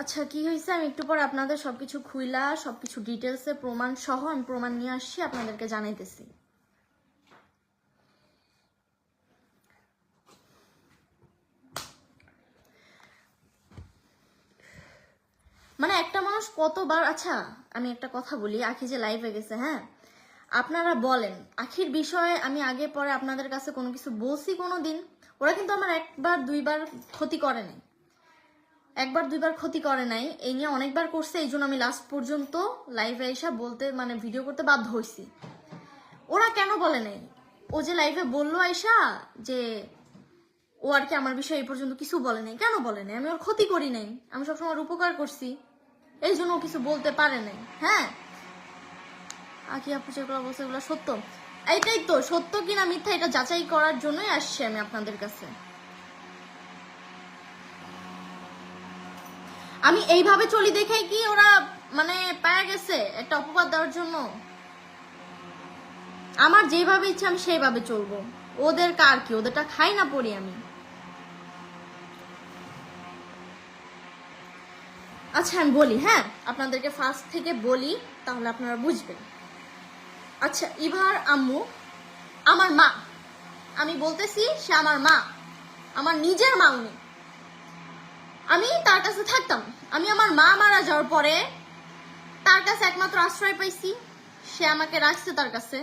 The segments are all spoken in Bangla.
আচ্ছা কি হয়েছে আমি একটু পরে আপনাদের সবকিছু খুইলা সবকিছু ডিটেলসে প্রমাণ সহ আমি প্রমাণ নিয়ে আসছি আপনাদেরকে জানাইতেছি। মানে একটা মানুষ কতবার, আচ্ছা আমি একটা কথা বলি, আখি যে লাইভে গেছে, হ্যাঁ আপনারা বলেন আখির বিষয়ে আমি আগে পরে আপনাদের কাছে কোনো কিছু বলছি কোনো দিন? ওরা কিন্তু আমার একবার দুইবার ক্ষতি করে নাই, একবার দুইবার ক্ষতি করে নাই, এই নিয়ে অনেকবার করছে, এই জন্য আমি লাস্ট পর্যন্ত লাইভে এসে বলতে মানে ভিডিও করতে বাধ্য হয়েছি। ওরা কেন বলে নাই? ও যে লাইভে বললো আয়সা যে ও আর কি আমার বিষয়ে এই পর্যন্ত কিছু বলে নাই, কেন বলে নাই? আমি ওর ক্ষতি করি নাই, আমি সবসময় ওর উপকার করছি, এই জন্য ও কিছু বলতে পারে নাই। হ্যাঁ আকি আপু যেগুলো বলছে এগুলো সত্য, এইটাই তো সত্য কিনা মিথ্যা এটা যাচাই করার জন্যই আসছি আমি আপনাদের কাছে। আমি এইভাবে চলি দেখে কি ওরা মানে পায়া গেছে একটা অপবাদ দেওয়ার জন্য? আমার যেভাবে ইচ্ছা আমি সেইভাবে চলবো, ওদের কার কি, ওদেরটা খাই না পড়ি আমি। আচ্ছা আমি বলি, হ্যাঁ আপনাদেরকে ফার্স্ট থেকে বলি তাহলে আপনারা বুঝবেন। আচ্ছা ইভার আম্মু আমার মা, আমি বলতেছি সে আমার মা, আমার নিজের মা উনি। আমি তার কাছে থাকতাম, আমি আমার মা মারা যাওয়ার পরে তার কাছে একমাত্র আশ্রয় পাইছি, সে আমাকে রাখছে তার কাছে,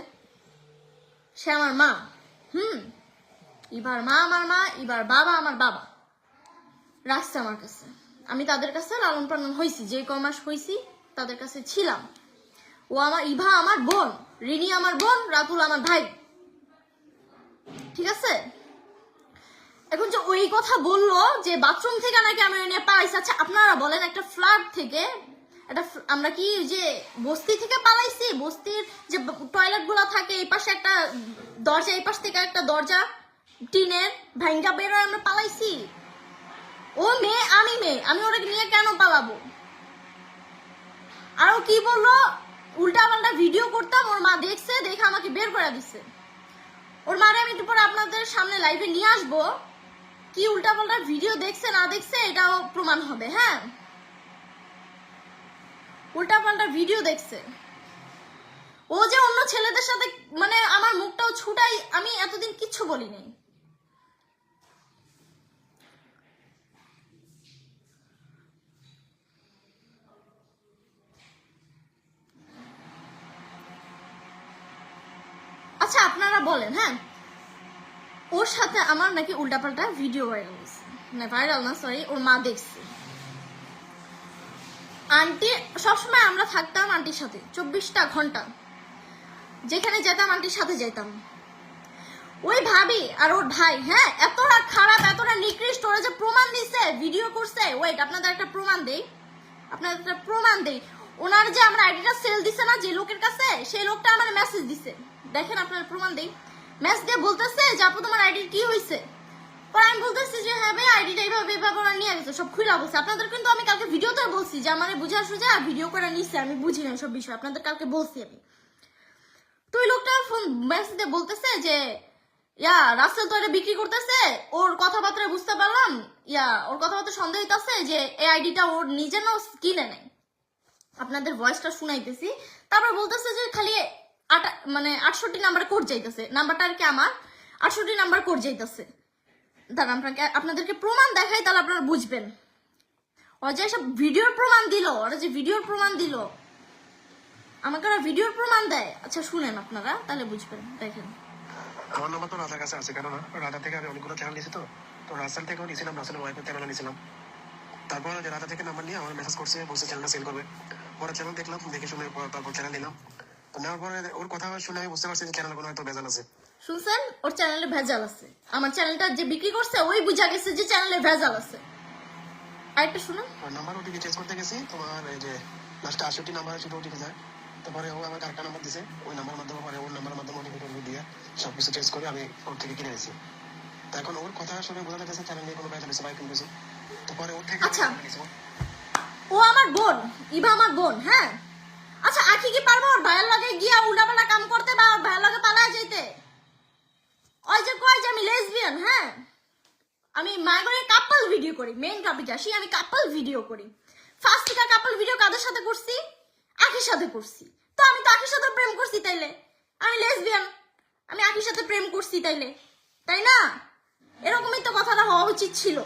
সে আমার মা। এবার মা আমার মা, এবার বাবা আমার বাবা, রাখছে আমার কাছে, আমি তাদের কাছে লালন পালন হয়েছি, যে কমাস হয়েছি তাদের কাছে ছিলাম। ও আমার ইভা আমার বোন, রিনি আমার বোন, রাতুল আমার ভাই, ঠিক আছে? এখন যে ওই কথা বললো যে বাথরুম থেকে নাকি আমি নিয়ে পালাইছি, আচ্ছা আপনারা বলেন একটা ফ্ল্যাট থেকে একটা আমরা কি যে বস্তি থেকে পালাইছি? বস্তির যে টয়লেট গুলো থাকে এই পাশে একটা দরজা, এই পাশ থেকে একটা দরজা টিনের ভাঙ্গা বেরোয় আমরা পালাইছি? ও মেয়ে আমি মেয়ে, আমি ওরা নিয়ে কেন পালাবো? আর ও কি বললো, উল্টা পাল্টা ভিডিও করতাম, ওর মা দেখছে, দেখে আমাকে বের করে দিচ্ছে। ওর মারে আমি একটু পরে আপনাদের সামনে লাইভে নিয়ে আসবো, কি উল্টা পাল্টা ভিডিও দেখছে না দেখছে এটাও প্রমাণ হবে। হ্যাঁ উল্টা পাল্টা ভিডিও দেখছে, ও যে অন্য ছেলেদের সাথে মানে আমার মুখটাও ছুটাই, আমি এতদিন কিচ্ছু বলিনি। আচ্ছা আপনারা বলেন, হ্যাঁ ওর সাথে আমার নাকি উল্টাপাল্টা ভিডিও ভাইরাল হয়েছে, না ভাইরাল না সরি, ওর মা দেখছে। আন্টি সবসময় আমরা থাকতাম আন্টির সাথে 24টা ঘন্টা, যেখানে যেতাম আন্টির সাথে যেতাম। ওই ভাবি আর ওর ভাই, হ্যাঁ এতটা খারাপ এতটা নিকৃষ্ট, ওরা যে প্রমাণ দিছে ভিডিও করছে, ওয়েট আপনাদের একটা প্রমাণ দেই, আপনাদের একটা প্রমাণ দেই। ওনার যে আমরা আইডিটা সেল দিছে না যে লোকের কাছে, সেই লোকটা আমার মেসেজ দিছে, দেখেন আপনার প্রমাণ দেই। মেসেজ দিয়ে বলতেছে যে আপু তোমার আইডি কি হয়েছে? পরে আমি বলতেছি যে হ্যাঁ ভাই আইডিটা এইভাবে এইভাবে ওরা নিয়ে গেছে, সব খুলে বলছে। আপনাদের কিন্তু আমি কালকে ভিডিওতে বলছি যে আমার বুঝা সুঝা ভিডিও করে নিচ্ছে, আমি বুঝি না সব বিষয়, আপনাদের কালকে বলছি আমি। তো ওই লোকটা ফোন মেসেজ দিয়ে বলতেছে যে ইয়া রাসেল তো এটা বিক্রি করতেছে, ওর কথাবার্তা বুঝতে পারলাম, ইয়া ওর কথাবার্তা সন্দেহ হইতাছে যে এই আইডিটা ওর নিজে না কিনে নেয়। আপনাদের ভয়েসটা শুনাইতেছি। তারপর বলতেছে যে খালি মানে 68 নাম্বার কোড যাইতেছে, নাম্বারটা আর কি আমার 68 নাম্বার কোড যাইতেছে। দাঁড়ান আপনাদেরকে প্রমাণ দেখাই তাহলে আপনারা বুঝবেন। ওরা যে সব ভিডিওর প্রমাণ দিল, ওরা যে ভিডিওর প্রমাণ দিল, আমাকে ওরা ভিডিওর প্রমাণ দেয়। আচ্ছা শুনেন আপনারা তাহলে বুঝবেন, দেখেন। আমার নাম্বার তো রাজার কাছে আছে, কেন না রাজা থেকে আমি অনেকগুলো চ্যানেল নিয়েছি, তো তো রাসেল থেকেও নিয়েছিলাম, রাসেলের ওয়াইফের চ্যানেল নিয়েছিলাম। তারপর যে রাজা থেকে নাম্বার নিয়ে আমার মেসেজ করছে, বলছে চ্যানেলটা সেল করবে। পরে চ্যানেল দেখলাম, দেখে শুনে তারপর চ্যানেল নিলাম। তো নেওয়ার পরে ওর কথা শুনে আমি বুঝতে পারছি যে চ্যানেল কোনো হয়তো ভেজাল আছে। শুনছেন, ওর চ্যানেলে ভেজাল আছে। আমার চ্যানেলটা যে বিক্রি করছে ওই বুঝা গেছে যে চ্যানেলে ভেজাল আছে। আরেকটা শুনুন, নাম্বার ওটিপি চেঞ্জ করতে গেছি, তোমার এই যে লাস্টে 68 নাম্বার শুধু ওটিপি যায়। তারপরে ও আমার আরেকটা নাম্বার দিছে, ওই নাম্বার মাধ্যমে পরে ওর নাম্বার মাধ্যমে ওটিপি দিয়ে সবকিছু চেঞ্জ করে আমি ওর থেকে কিনে নিয়েছি। তো এখন ওর কথা শুনে বোঝা যাচ্ছে চ্যানেল নিয়ে কোনো ভেজাল আছে, বাইক কিনতেছি। তারপরে ওর থেকে আচ্ছা ও আমার বোন, ইভা আমার বোন, হ্যাঁ আচ্ছা আখি কি পারবো ওর ভাইয়ের লগে গিয়া উল্টাপাল্টা কাম করতে বা ওর ভাইয়ের লগে পালায় যেতে? ওই যে কয় যে আমি লেসবিয়ান, হ্যাঁ আমি মায়ের কাপল ভিডিও করি, মেইন টপিক আসি, আমি কাপল ভিডিও করি, ফার্স্ট থেকে কাপল ভিডিও কাদের সাথে করছি? আখির সাথে করছি। তো আমি তো আখির সাথে প্রেম করছি তাইলে, আমি লেসবিয়ান, আমি আখির সাথে প্রেম করছি তাইলে, তাই না? এরকমই তো কথাটা হওয়া উচিত ছিল।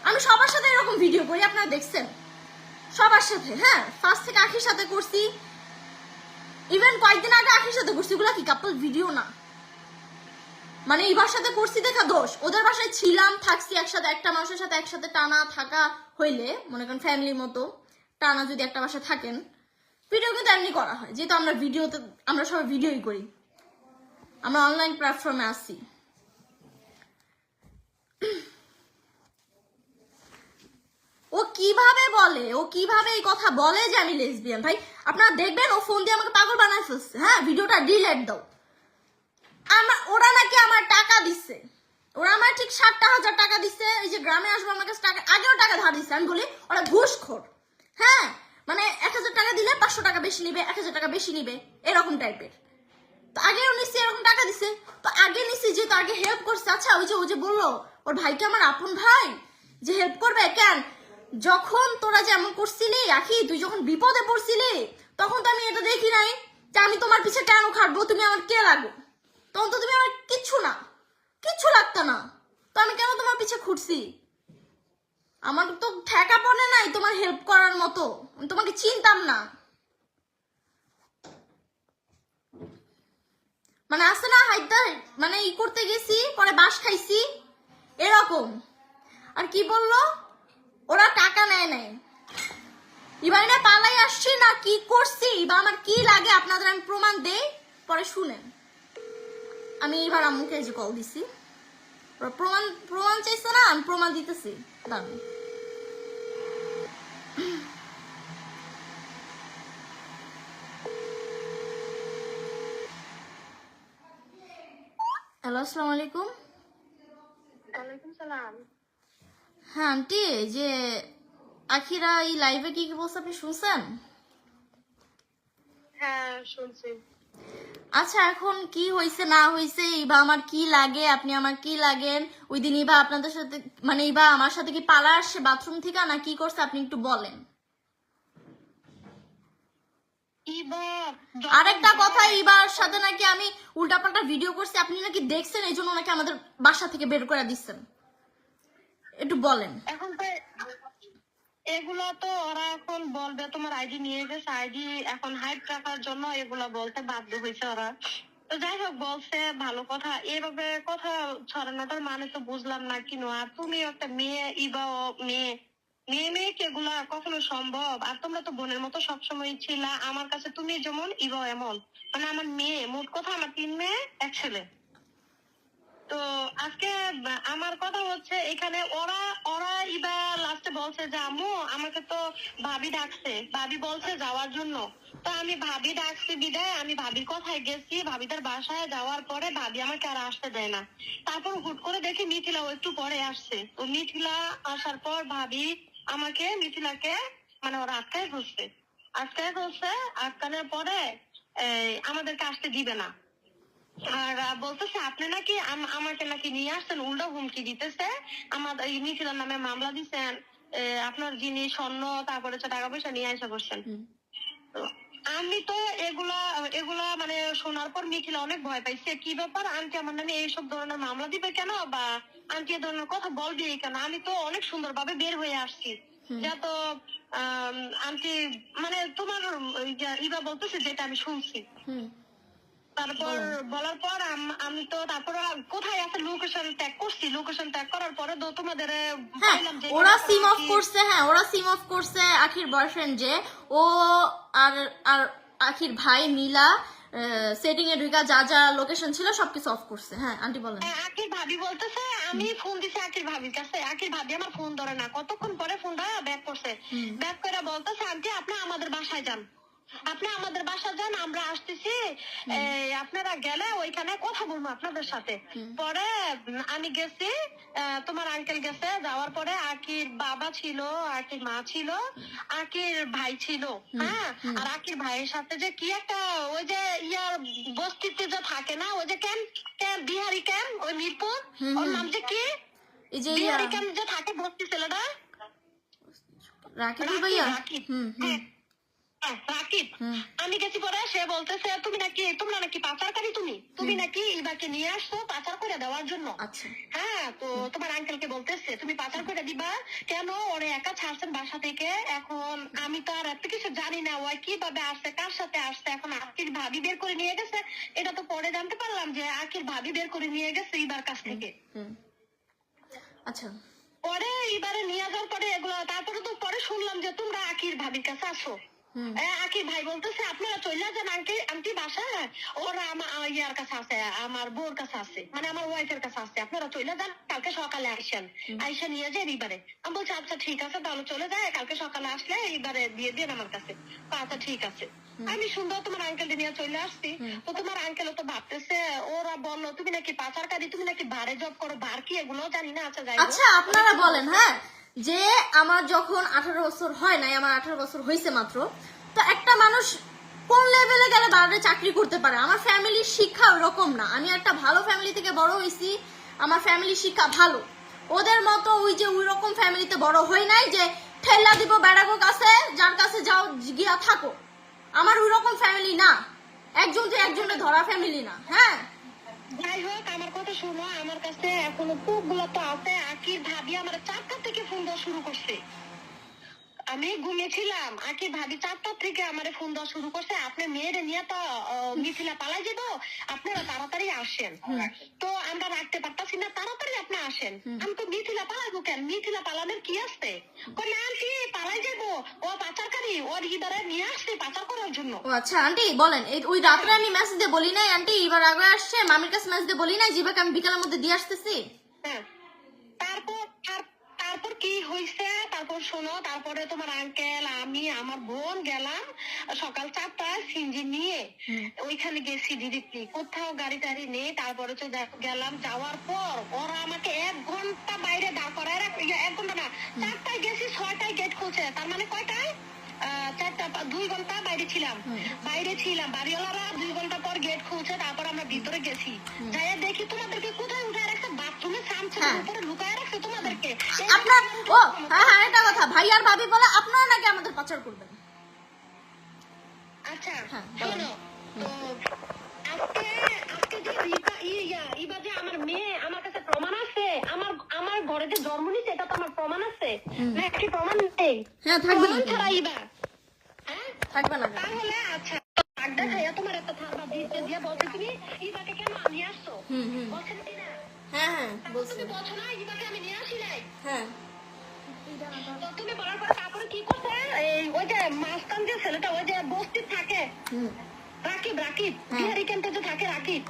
আমি সবার সাথে এরকম ভিডিও করি, আপনারা দেখছেন, সবার সাথে। হ্যাঁ, ফার্স্ট থেকে আখির সাথে করছি, ইভেন কয়েকদিন আগে আখির সাথে করছি। এগুলা কি কাপল ভিডিও না? মানে ইবার সাথে করছি দেখা দোষ। ওদের বাসায় ছিলাম, থাকছি একসাথে, একটা মানুষের সাথে একসাথে টানা থাকা হইলে, মনে করেন ফ্যামিলির মতো টানা যদি একটা বাসায় থাকেন, ভিডিও কিন্তু এমনি করা হয়। যেহেতু আমরা ভিডিওতে, আমরা সবাই ভিডিওই করি, আমরা অনলাইন প্ল্যাটফর্মে আসছি। ও কিভাবে বলে, ও কিভাবে এই কথা বলে যে আমি লেসবিয়ান? ভাই আপনারা দেখবেন, ও ফোন দিয়ে আমাকে পাগল বানায় ফেলছে। হ্যাঁ, ভিডিওটা ডিলিট দাও। ওরা নাকি আমার টাকা দিচ্ছে, ওরা আমার ঠিক 60,000 টাকা দিচ্ছে। এই যে গ্রামে আসবো আমার কাছে টাকা, আগেও টাকা ধার দিচ্ছে। আমি বলি ওরা ঘুষখোর। হ্যাঁ, মানে 1000 টাকা দিলে 500 টাকা বেশি নিবে, 1000 টাকা বেশি নিবে, এরকম টাইপের। তো আগেও নিচ্ছি, এরকম টাকা দিচ্ছে। তো আগে নিচ্ছি যেহেতু, আগে হেল্প করছে। আচ্ছা, ও যে বললো ওর ভাইকে আমার আপন ভাই, যে হেল্প করবে কেন? যখন তোরা যেমন করছিলি আখি, তুই যখন বিপদে পড়ছিলি, তখন তো আমি এটা দেখি নাই যে আমি তোমার পিছে কেন খাটবো, তুমি আমার কে লাগো? তখন তো তুমি আমার কিচ্ছু লাগতো না, তো আমি কেন তোমার পিছে ঘুরছি? আমার তো ঠেকা পড়ে নাই তোমার হেল্প করার মতো, আমি তোমাকে চিনতাম না। মানে আছে না হাইদার, মানে ই করতে গেছি, পরে বাস খাইছি, এরকম। আর কি বললো, ওরা টাকা নেয় নাই, এবার না পালাই আসছি না কি করছি বা আমার কি লাগে আপনাদের আমি প্রমাণ দেই, পরে শুনেন। আমি এবার আম্মুকে যে কল দিছি, প্রমাণ চাইছে না, আমি প্রমাণ দিতেছি। দাঁড়ান। হ্যালো, আসসালামু আলাইকুম। ওয়ালাইকুম সালাম। হ্যাঁ আন্টি, যে আখিরা এই লাইভে কি কি বলছে আপনি শুনছেন? হ্যাঁ শুনছি। আচ্ছা, এখন কি হয়েছে না হয়েছে, ইবা আমার কি লাগে, আপনি আমার কি লাগেন? ওই দিন ইবা আপনাদের সাথে, মানে ইবা আমার সাথে কি পালা আসছে বাথরুম থেকে, না কি করছে আপনি একটু বলেন। আরেকটা কথা, ইবার সাথে নাকি আমি উল্টাপাল্টা ভিডিও করছি, আপনি নাকি দেখছেন, এই জন্য নাকি আমাদের বাসা থেকে বের করে দিচ্ছেন, একটু বলেন। এখন তো এগুলা তো ওরা এখন বলবে তোমার আইডি নিয়ে গেছে, আইডি এখন হাইড রাখার জন্য এগুলা বলতে বাধ্য হয়েছে ওরা। তো যাই হোক, বলছে ভালো কথা, এভাবে কথা ছড়ানোটার মানে তো বুঝলাম না কিনো। আর তুমি একটা মেয়ে, ইবাও মেয়ে, মেয়েকে এগুলা কখনো সম্ভব? আর তোমরা তো বোনের মতো সবসময় ছিলা আমার কাছে, তুমি যেমন ইবাও এমন। মানে আমার মেয়ে, মোট কথা আমার 3 মেয়ে 1 ছেলে। তো আজকে আমার কথা হচ্ছে, এখানে ওরা ওরা ইবা লাস্টে বলছে যে আম্মু আমাকে তো ভাবি ডাকছে, ভাবি বলছে যাওয়ার জন্য। তো আমি ভাবি ডাকছি বিদায় আমি ভাবির কথায় গেছি, ভাবিদের বাসায় যাওয়ার পরে ভাবি আমাকে আর আসতে দেয় না। তারপর হুট করে দেখি মিথিলা একটু পরে আসছে। তো মিথিলা আসার পর ভাবি মিথিলাকে মানে ওরা আটকানোর পরে আমাদেরকে আসতে দিবে না। আর বলতেছে আপনি নাকি আমাকে নাকি নিয়ে আসছেন, উল্টো হুমকি দিতেছে। আমাদের মিথিলার নামে মামলা দিচ্ছেন, আপনার জিনিস স্বর্ণ তারপরে টাকা পয়সা নিয়ে আসা করছেন। তো আমি তো এগুলা এগুলা মানে শোনার পর মিথিলা অনেক ভয় পাইছে। কি ব্যাপার, আন্টি আমার নামে এইসব ধরনের মামলা দিবে কেন, বা আন্টি এ ধরনের কথা বলবে কেন? আমি তো অনেক সুন্দরভাবে বের হয়ে আসছি, যা তো আন্টি মানে তোমার ইবা বলতেছে যেটা আমি শুনছি। তারপর বলার পর আমি তো তারপর কোথায় আছে লোকেশন ট্যাগ করছি, লোকেশন ট্যাগ করার পরে তো তোমাদের ওরা সিম অফ করছে। হ্যাঁ, ওরা সিম অফ করছে আখির বয়ফ্রেন্ড যে ও আর আর আখির ভাই মিলা সেটিং এ ঢুকা যা যা লোকেশন ছিল সবকিছু অফ করছে। হ্যাঁ আন্টি বলেন। আখির ভাবি বলতেছে, আমি ফোন দিছি আখির ভাবির কাছে, আখির ভাবি আমার ফোন ধরে না, কতক্ষণ পরে ফোনটা ব্যাক করছে। ব্যাক করে বলতেছে আন্টি আপনি আমাদের বাসায় যান, আমরা আসতেছি, আপনারা গেলে ওইখানে কথা বলবো আপনাদের সাথে। পরে আমি গেছি, তোমার আঙ্কেল গেছে, যাওয়ার পরে আকির বাবা ছিল, আকির মা ছিল, আকির ভাই ছিল। হ্যাঁ, আর আকির ভাইয়ের সাথে যে কি একটা ওই যে ইয়ার বস্তিতে যে থাকে না, ওই যে ক্যাম্প বিহারি ক্যাম্প, ওই মিরপুর, ওর নাম যে কি বিহারি ক্যাম্প যে থাকে বস্তি ছেলেটা, রাকিব ভাইয়া রাকিব, হুম হুম রাকিব। হুম আমি গেছি পরে সে বলতেছে তোমরা নাকি পাচারকারী, তুমি নাকি ইবাকে নিয়ে আসছো পাচার করে দেওয়ার জন্য। আচ্ছা হ্যাঁ, তো তোমার আঙ্কেলকে বলতেছে তুমি পাচার করে দিবা কেন, ওরে একা ছাড়ছেন বাসা থেকে। এখন আমি তো আর এত কিছু জানি না, ওই কিভাবে আসছে, কার সাথে আসছে। এখন আকির ভাবি বের করে নিয়ে গেছে, এটা তো পরে জানতে পারলাম যে আকির ভাবি বের করে নিয়ে গেছে ইবার কাছ থেকে। হুম আচ্ছা পরে এবারে নিয়ে যাওয়ার পরে এগুলো, তারপরে তো পরে শুনলাম যে তোমরা আকির ভাবির কাছে আসো। হুম আকির ভাই বলতেছে আপনারা চলে যান আন্টি বাসায়, ওরা আমার ইয়ার কাছে আছে, আমার বউর কাছে আছে, মানে আমার ওয়াইফের কাছে আছে, আপনারা চলে যান, কালকে সকালে আসেন, আইসা নিয়ে যান এবারে। আমি বলছি আচ্ছা ঠিক আছে, তাহলে চলে যায়, কালকে সকালে আসলে এবারে দিয়ে দেন আমার কাছে। তো আচ্ছা ঠিক আছে। আমি সুন্দর তোমার আঙ্কেল নিয়ে চলে আসছি। তো তোমার আঙ্কেল তো ভাবতেছে, ওরা বললো তুমি নাকি পাচারকারী, তুমি নাকি বারে জব করো, বার কি এগুলো জানি না। আচ্ছা যাই হোক। আচ্ছা আপনারা বলেন, হ্যাঁ, যে আমার যখন 18 বছর হয় নাই, আমার 18 বছর হয়েছে মাত্র, তো একটা মানুষ কোন লেভেলে গেলে বাইরে চাকরি করতে পারে? আমার ফ্যামিলির শিক্ষা ওরকম না, আমি একটা ভালো ফ্যামিলি থেকে বড় হয়েছি, আমার ফ্যামিলির শিক্ষা ভালো। ওদের মতো ওই যে ওই রকম ফ্যামিলিতে বড় হই নাই যে ঠেলা দিব বেড়াগো কাছে, যার কাছে যাও গিয়া থাকো। আমার ওই রকম ফ্যামিলি না, একজন যে একজনের ধরা ফ্যামিলি না। হ্যাঁ যাই হোক, আমার কথা শোনো, আমার কাছে এখনো প্রুফ গুলো তো আছে। আকির ভাবি আমার 4টা থেকে ফোন দেওয়া শুরু করছে। আমি ঘুমিয়েছিলাম, আকির ভাবি 4টা থেকে আমারে ফোন দেওয়া শুরু করছে, আপনি মেয়েরে নিয়ে তো মিথিলা পালাই যাবো, আপনারা তাড়াতাড়ি আসেন। তো আমরা রাখতে পারতাছি না, তাড়াতাড়ি আপনি আসেন। আমি তো মিথিলা পালাবো কেন, মিথিলা পালানোর কি আসছে? কই না আন্টি পালাই যাবো, ও পাচারকারী, ওর ইদারে নিয়ে আসছে পাচার করার জন্য। ও আচ্ছা আন্টি বলেন, এই ওই রাত্রে আমি মেসেজ দিয়ে বলি নাই আন্টি এবার আগে আসছে, মামির কাছে মেসেজ দিয়ে বলি নাই জীবাকে আমি বিকালের মধ্যে দিয়ে আসতেছি? হ্যাঁ, তারপর কি হয়েছে, তারপর শোনো, তারপরে তোমার আঙ্কেল, আমি, আমার বোন গেলাম সকাল 4টায় সিনজি নিয়ে, ওইখানে গেছি ডিরেক্টলি, কোথাও গাড়ি টাড়ি নেই। তারপরে তো গেলাম, যাওয়ার পর ওরা আমাকে 1 ঘন্টা বাইরে দাঁড় করায় 1 ঘন্টা না, 4টায় গেছি, 6টায় গেট খুলছে, তার মানে কয়টায় 4টা 2 ঘন্টা বাইরে ছিলাম, বাড়িওয়ালারা 2 ঘন্টা পর গেট খুলছে। তারপর আমরা ভিতরে গেছি, যাইয়া দেখি তোমাদেরকে কোথায় উঠায় রাখছে, বাথরুমে সামনে উপরে লুকায় রাখছে তোমাদেরকে। আপনার ও হ্যাঁ হ্যাঁ এটা কথা, ভাই আর ভাবি বলে আপনারা নাকি আমাদের পাচার করবেন। আচ্ছা হ্যাঁ, বলেন। শোনো, তো আজকে যে ইবা যে আমার মেয়ে, আমার কাছে প্রমাণ আছে, আমার ঘরে যে জন্ম নিছে এটা তো আমার প্রমাণ আছে, না একটি প্রমাণ নেই? হ্যাঁ থাকবে না, প্রমাণ ছাড়া ইবা, হ্যাঁ থাকবে না। তাহলে আচ্ছা আড্ডা খাইয়া তোমার একটা থাবা দিয়ে বলতে তুমি ইবাকে কেন নিয়ে আসছো, বলছেন কি না? হ্যাঁ হ্যাঁ বলছি, তুমি বলছো না ইবাকে আমি নিয়ে আসি নাই। হ্যাঁ তো তুমি বলার পরে তারপরে কি করছে, এই ওই যে মাস্তান যে ছেলেটা, ওই যে বস্তি থাকে, রাকিব বিহারি ক্যাম্পে যে থাকে রাকিব,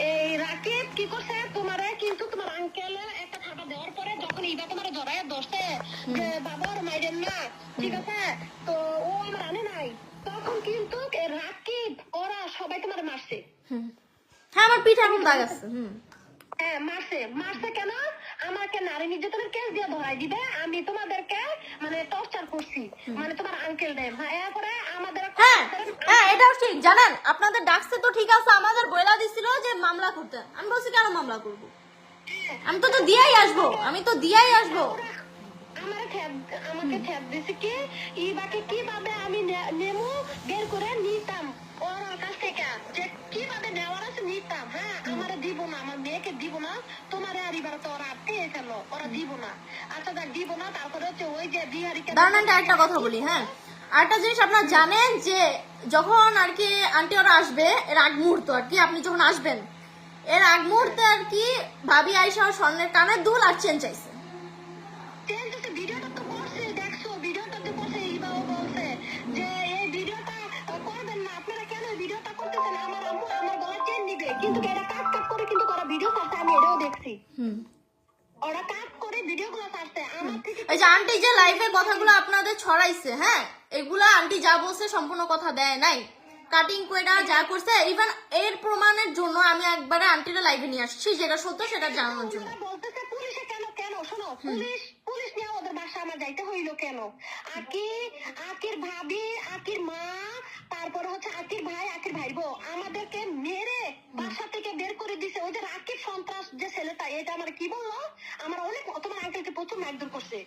এই রাকিব কি করছে তোমারে, কিন্তু তোমার আঙ্কেল একটা থাবা দেওয়ার পরে যখন ইবা তোমার জড়াইয়া ধরছে যে বাবার মাইরেন না, ঠিক আছে, তো ও আমার আনে নাই, তখন কিন্তু রাকিব ওরা সবাই তোমার মারছে। হ্যাঁ আমার পিঠে এখন দাগ আছে। হ্যাঁ মারছে কেন, আমাকে নারী নির্যাতনের কেস দিয়ে ধরাই দিবে, আমি তোমাদেরকে মানে টর্চার করছি, মানে তোমার আঙ্কেল দেব। এরপরে আমাদের হ্যাঁ হ্যাঁ এটাও ঠিক, জানেন আপনাদের ডাকছে তো ঠিক আছে, আমাদের বইলা দিছিল যে মামলা করতে, আমি বলছি কেন মামলা করবো, আমি তো দিয়েই আসবো, আমাকে ঠেপ দিছে কি, ইবাকে কিভাবে আমি নেমু বের করে নিতাম ওর কাছ থেকে, যে কিভাবে নেওয়ার আছে নিতাম। হ্যাঁ, আমারে দিব না, আমার মেয়েকে দিব না, তোমারে আর ইবার তো ওরা পেয়ে ফেলো, ওরা দিব না। আচ্ছা দেখ দিব না, তারপরে হচ্ছে ওই যে বিহারিকে দাঁড়ান একটা কথা বলি। হ্যাঁ আরেকটা জিনিস আপনারা জানেন যে যখন আর কি আন্টি ওরা আসবে এর আগ মুহূর্ত আর কি, আপনি যখন আসবেন এর আগ মুহূর্তে আর কি ভাবি আইসা স্বর্ণের কানের দুল আর চেন চাইছে। ভিডিওটা তো করছে, দেখছো ভিডিওটা তো করছে, ইবাও বলছে যে এই ভিডিওটা করবেন না, আপনারা কেন ভিডিওটা করতেছেন, আমার আম্মু আমার গলা চেন নিবে, কিন্তু এটা কাট করে কিন্তু করা ভিডিও করছে, আমি এটাও দেখছি। ওরা কাট করে ভিডিওগুলো ছাড়ছে আমার থেকে। এই যে আন্টি যে লাইভে কথাগুলো আপনাদের ছড়াইছে, হ্যাঁ এগুলা আন্টি যা বলছে সম্পূর্ণ কথা দেয় নাই, কাটিং কইরা যা করছে, ইভেন এর প্রমাণের জন্য আমি একবারে আন্টিরা লাইভে নিয়ে আসছি, যেটা সত্য সেটা জানানোর জন্য। বলতেছে পুলিশে কেন শোনো, পুলিশ নিয়ে ওদের বাসা আমার যাইতে হইলো কেন? আকির ভাবি, আকির মা, তারপরে হচ্ছে আকির ভাই, আকির ভাই বউ আমাদেরকে মেরে বাসা থেকে বের করে দিছে। ওই যে রাকিব সন্ত্রাস যে ছেলেটা এটা আমার কি বললো, আমার অনেক তোমার আঙ্কেলকে প্রচুর মারধর করছে।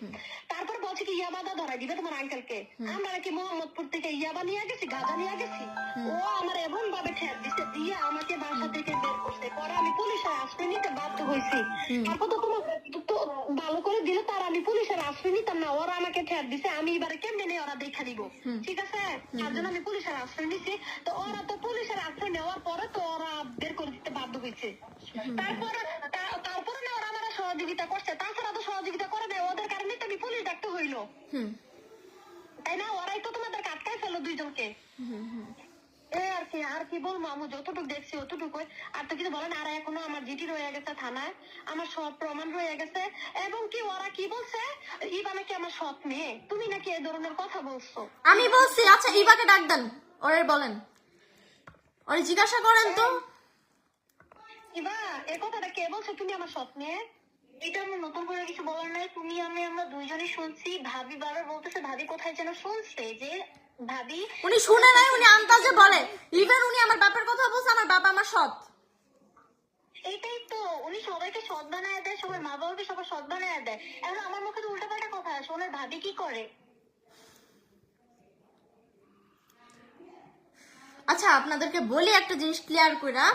তারপর বলছে কি ইয়াবাদা ধরাই দিবে তোমার আঙ্কেলকে। আমরা নাকি মোহাম্মদপুর থেকে ইয়াবা নিয়ে গেছি, গাঁজা নিয়ে গেছি। ও আমার এমন ভাবে ঠের দিছে, দিয়ে আমাকে বাসা থেকে বের করছে। পরে আমি পুলিশের আশ্রয় নিতে বাধ্য হয়েছি। তারপর তো তোমার তো ভালো করে দিলে তার আমি পুলিশের আশ্রয় নিতাম না। ওরা আমাকে ঠের দিছে, আমি এবারে কেমনে নিয়ে ওরা দেখা দিব, ঠিক আছে? তার জন্য আমি পুলিশের আশ্রয় নিছি। তো ওরা তো পুলিশের আশ্রয় নেওয়ার পরে তো ওরা বের করে দিতে বাধ্য হয়েছে। তারপরে না ওরা আমার সহযোগিতা করছে, তাছাড়া তো সহযোগিতা করে দেয়। ওদের কারণে তো আমি পুলিশ ডাকতে হইলো, তাই না? ওরাই তো তোমাদের আটকায় ফেলো দুইজনকে। আর কি বলবো, আমি যতটুকু দেখছি অতটুকু, আর তো কিছু বলেন। আর এখনো আমার জিডি রয়ে গেছে থানায়, আমার সব প্রমাণ রয়ে গেছে। এবং কি ওরা কি বলছে, ইবা নাকি আমার সৎ মেয়ে। তুমি নাকি এই ধরনের কথা বলছো। আমি বলছি। আচ্ছা ইবাকে ডাক দেন, ওরে বলেন, ওরে জিজ্ঞাসা করেন তো। ইবা এই কথাটা কে বলছো, তুমি আমার সৎ মেয়ে? এটা আমি নতুন করে কিছু বলার নাই। তুমি আমরা দুইজনই শুনছি। ভাবি বারবার বলতেছে, ভাবি কোথায় যেন শুনছে যে ভাবি, উনি শুনে নাই, উনি আন্দাজে বলে। ইভেন উনি আমার বাপের কথা বলছে, আমার বাবা আমার সৎ। এইটাই তো, উনি সবাইকে সৎ বানায় দেয়, সবার মা বাবাকে সবার সৎ বানায় দেয়। এখন আমার মুখে তো উল্টা পাল্টা কথা আসে। ওনার ভাবি কি করে? আচ্ছা আপনাদেরকে বলি একটা জিনিস ক্লিয়ার করে,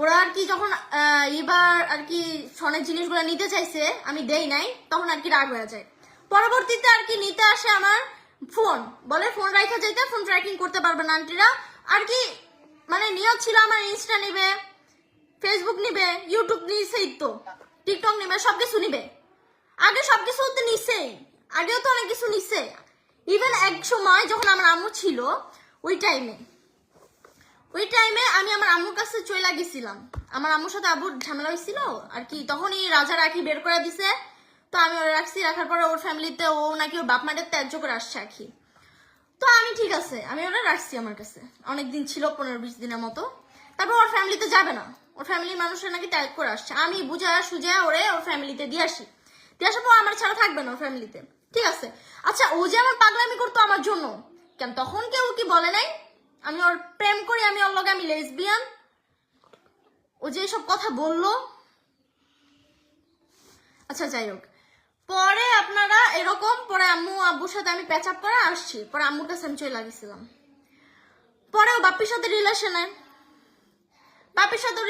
ওরা আর কি যখন এবার আর কি সনের জিনিসগুলো নিতে চাইছে, আমি দেই নাই, তখন আর কি রাগ হয়ে যায়। পরবর্তীতে আর কি নিতে আসে আমার ফোন, বলে ফোন রাখা যাইতে, ফোন ট্র্যাকিং করতে পারবে না আন্টিরা। আর কি মানে নিয়ত ছিল আমার ইনস্টা নিবে, ফেসবুক নিবে, ইউটিউব নিছেই তো, টিকটক নিবে, সবকিছু নিবে। আগে সবকিছু তো নিছেই, আগেও তো অনেক কিছু নিছে। ইভেন এক সময় যখন আমার আম্মু ছিল, ওই টাইমে আমি আমার আম্মুর কাছে চলে গেছিলাম। আমার আম্মুর সাথে আব্বুর ঝামেলা হয়েছিল আর কি, তখনই রাজা রাখি বের করে দিছে। তো আমি ওরা রাখছি, রাখার পরে ওর ফ্যামিলিতে ও নাকি ওর বাপ মায়ের ত্যায্য করে আসছে আখি। তো আমি ঠিক আছে, আমি ওরা রাখছি আমার কাছে, অনেকদিন ছিল, 15-20 দিনের মতো। তারপর ওর ফ্যামিলিতে যাবে না, ওর ফ্যামিলির মানুষরা নাকি ত্যাগ করে আসছে। আমি বুঝা সুজা ওরে ওর ফ্যামিলিতে দিয়ে আসি, দিয়ে আসার পর আমার ছাড়া থাকবে না ওর ফ্যামিলিতে, ঠিক আছে? আচ্ছা ও যে আমার পাগলামি করতো আমার জন্য, কেন তখন কেউ কি বলে নাই আমি ওর প্রেম করি, আমি ওর লগে আমি লেসবিয়ান? ও যে সব কথা বললো। আচ্ছা যাই হোক, পরে আপনারা এরকম, পরে আম্মু আব্বুর সাথে আমি প্যাচ আপ করে আসছি, পরে আম্মুর কাছে আমি চলে লাগিয়েছিলাম। পরে ও বাপির সাথে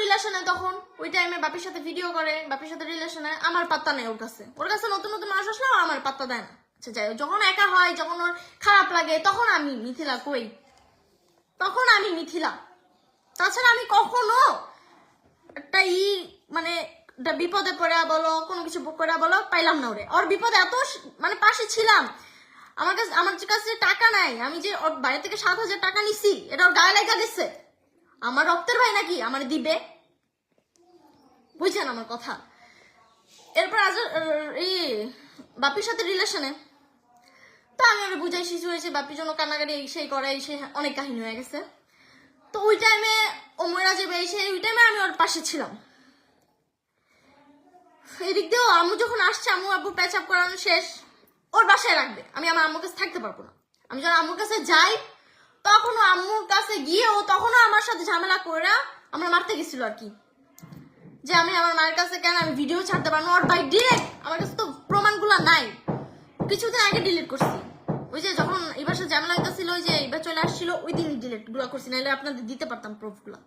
রিলেশনে তখন ওই টাইমে বাপির সাথে ভিডিও করে, বাপির সাথে রিলেশনে। আমার পাত্তা নেই ওর কাছে নতুন নতুন মানুষ আসলে আমার পাত্তা দেয় না। আচ্ছা যাই হোক, যখন একা হয়, যখন ওর খারাপ লাগে, তখন আমি মিথিলা কই, তখন আমি মিথিলা। তাছাড়া আমি কখনো একটা মানে বিপদে পড়ে বলো, কোনো কিছু করে বলো, পাইলাম না ওরে। ওর বিপদে এত মানে পাশে ছিলাম। আমার কাছে টাকা নাই, আমি যে ওর বাড়ি থেকে 7,000 টাকা নিছি, এটা ওর গায়ে লাগা দিচ্ছে। আমার রক্তের ভাই নাকি আমার দিবে? বুঝছেন আমার কথা? এরপর আজ এই বাপির সাথে রিলেশনে, তো আমি ওরা বুঝাই শিশু হয়েছে, বাপির জন্য কান্নাকাটি সেই করে, সেই অনেক কাহিনী হয়ে গেছে। তো ওই টাইমে ও মরা যাবে, ওই টাইমে আমি ওর পাশে ছিলাম। এদিক দিয়েও আম্মু যখন আসছে, আম্মু আব্বু প্যাচ আপ করানো শেষ, ওর বাসায় রাখবে, আমি আমার আম্মুর কাছে থাকতে পারবো না। আমি যখন আম্মুর কাছে যাই, তখনও আম্মুর কাছে গিয়ে ও তখনও আমার সাথে ঝামেলা করে আমরা মারতে গেছিল আর কি, যে আমি আমার মায়ের কাছে কেন আমি ভিডিও ছাড়তে পারবো। ওর ভাই ডিরেক্ট, আমার কাছে তো প্রমাণগুলো নাই, কিছুদিন আগে ডিলিট করছি। ওই যে যখন এবার সাথে ঝামেলা হইতেছিল, ওই যে এবার চলে আসছিল, ওই দিন ডিলিট গুলো করছি, নাহলে আপনাদের দিতে পারতাম প্রুফগুলো।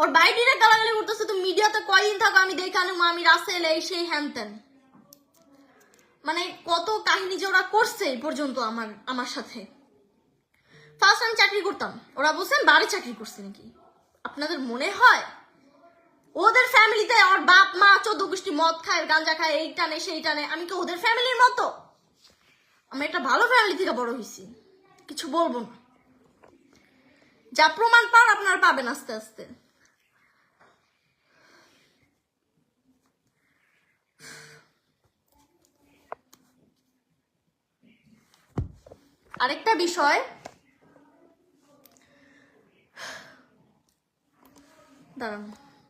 ওর ভাই ডিরেক্ট গালাগালি করতেছে, তুমি মিডিয়াতে কয়দিন থাকো, আমি দেখে আনি আমি রাসেল এই সেই হ্যান ত্যান। মানে কত কাহিনী যে ওরা করছে এই পর্যন্ত আমার সাথে। ফার্স্ট আমি চাকরি করতাম, ওরা বলছেন বাড়ি চাকরি করছে নাকি। আপনাদের মনে হয় ওদের ফ্যামিলিতে ওর বাপ মা 14 গোষ্ঠী মদ খায়, গাঁজা খায়, এই টানে সেই টানে? আমি কি ওদের ফ্যামিলির মতো? আমি একটা ভালো ফ্যামিলি থেকে বড় হয়েছি, কিছু বলবো না। যা প্রমাণ পান আপনারা পাবেন আস্তে আস্তে। আরেকটা বিষয়, দাঁড়ান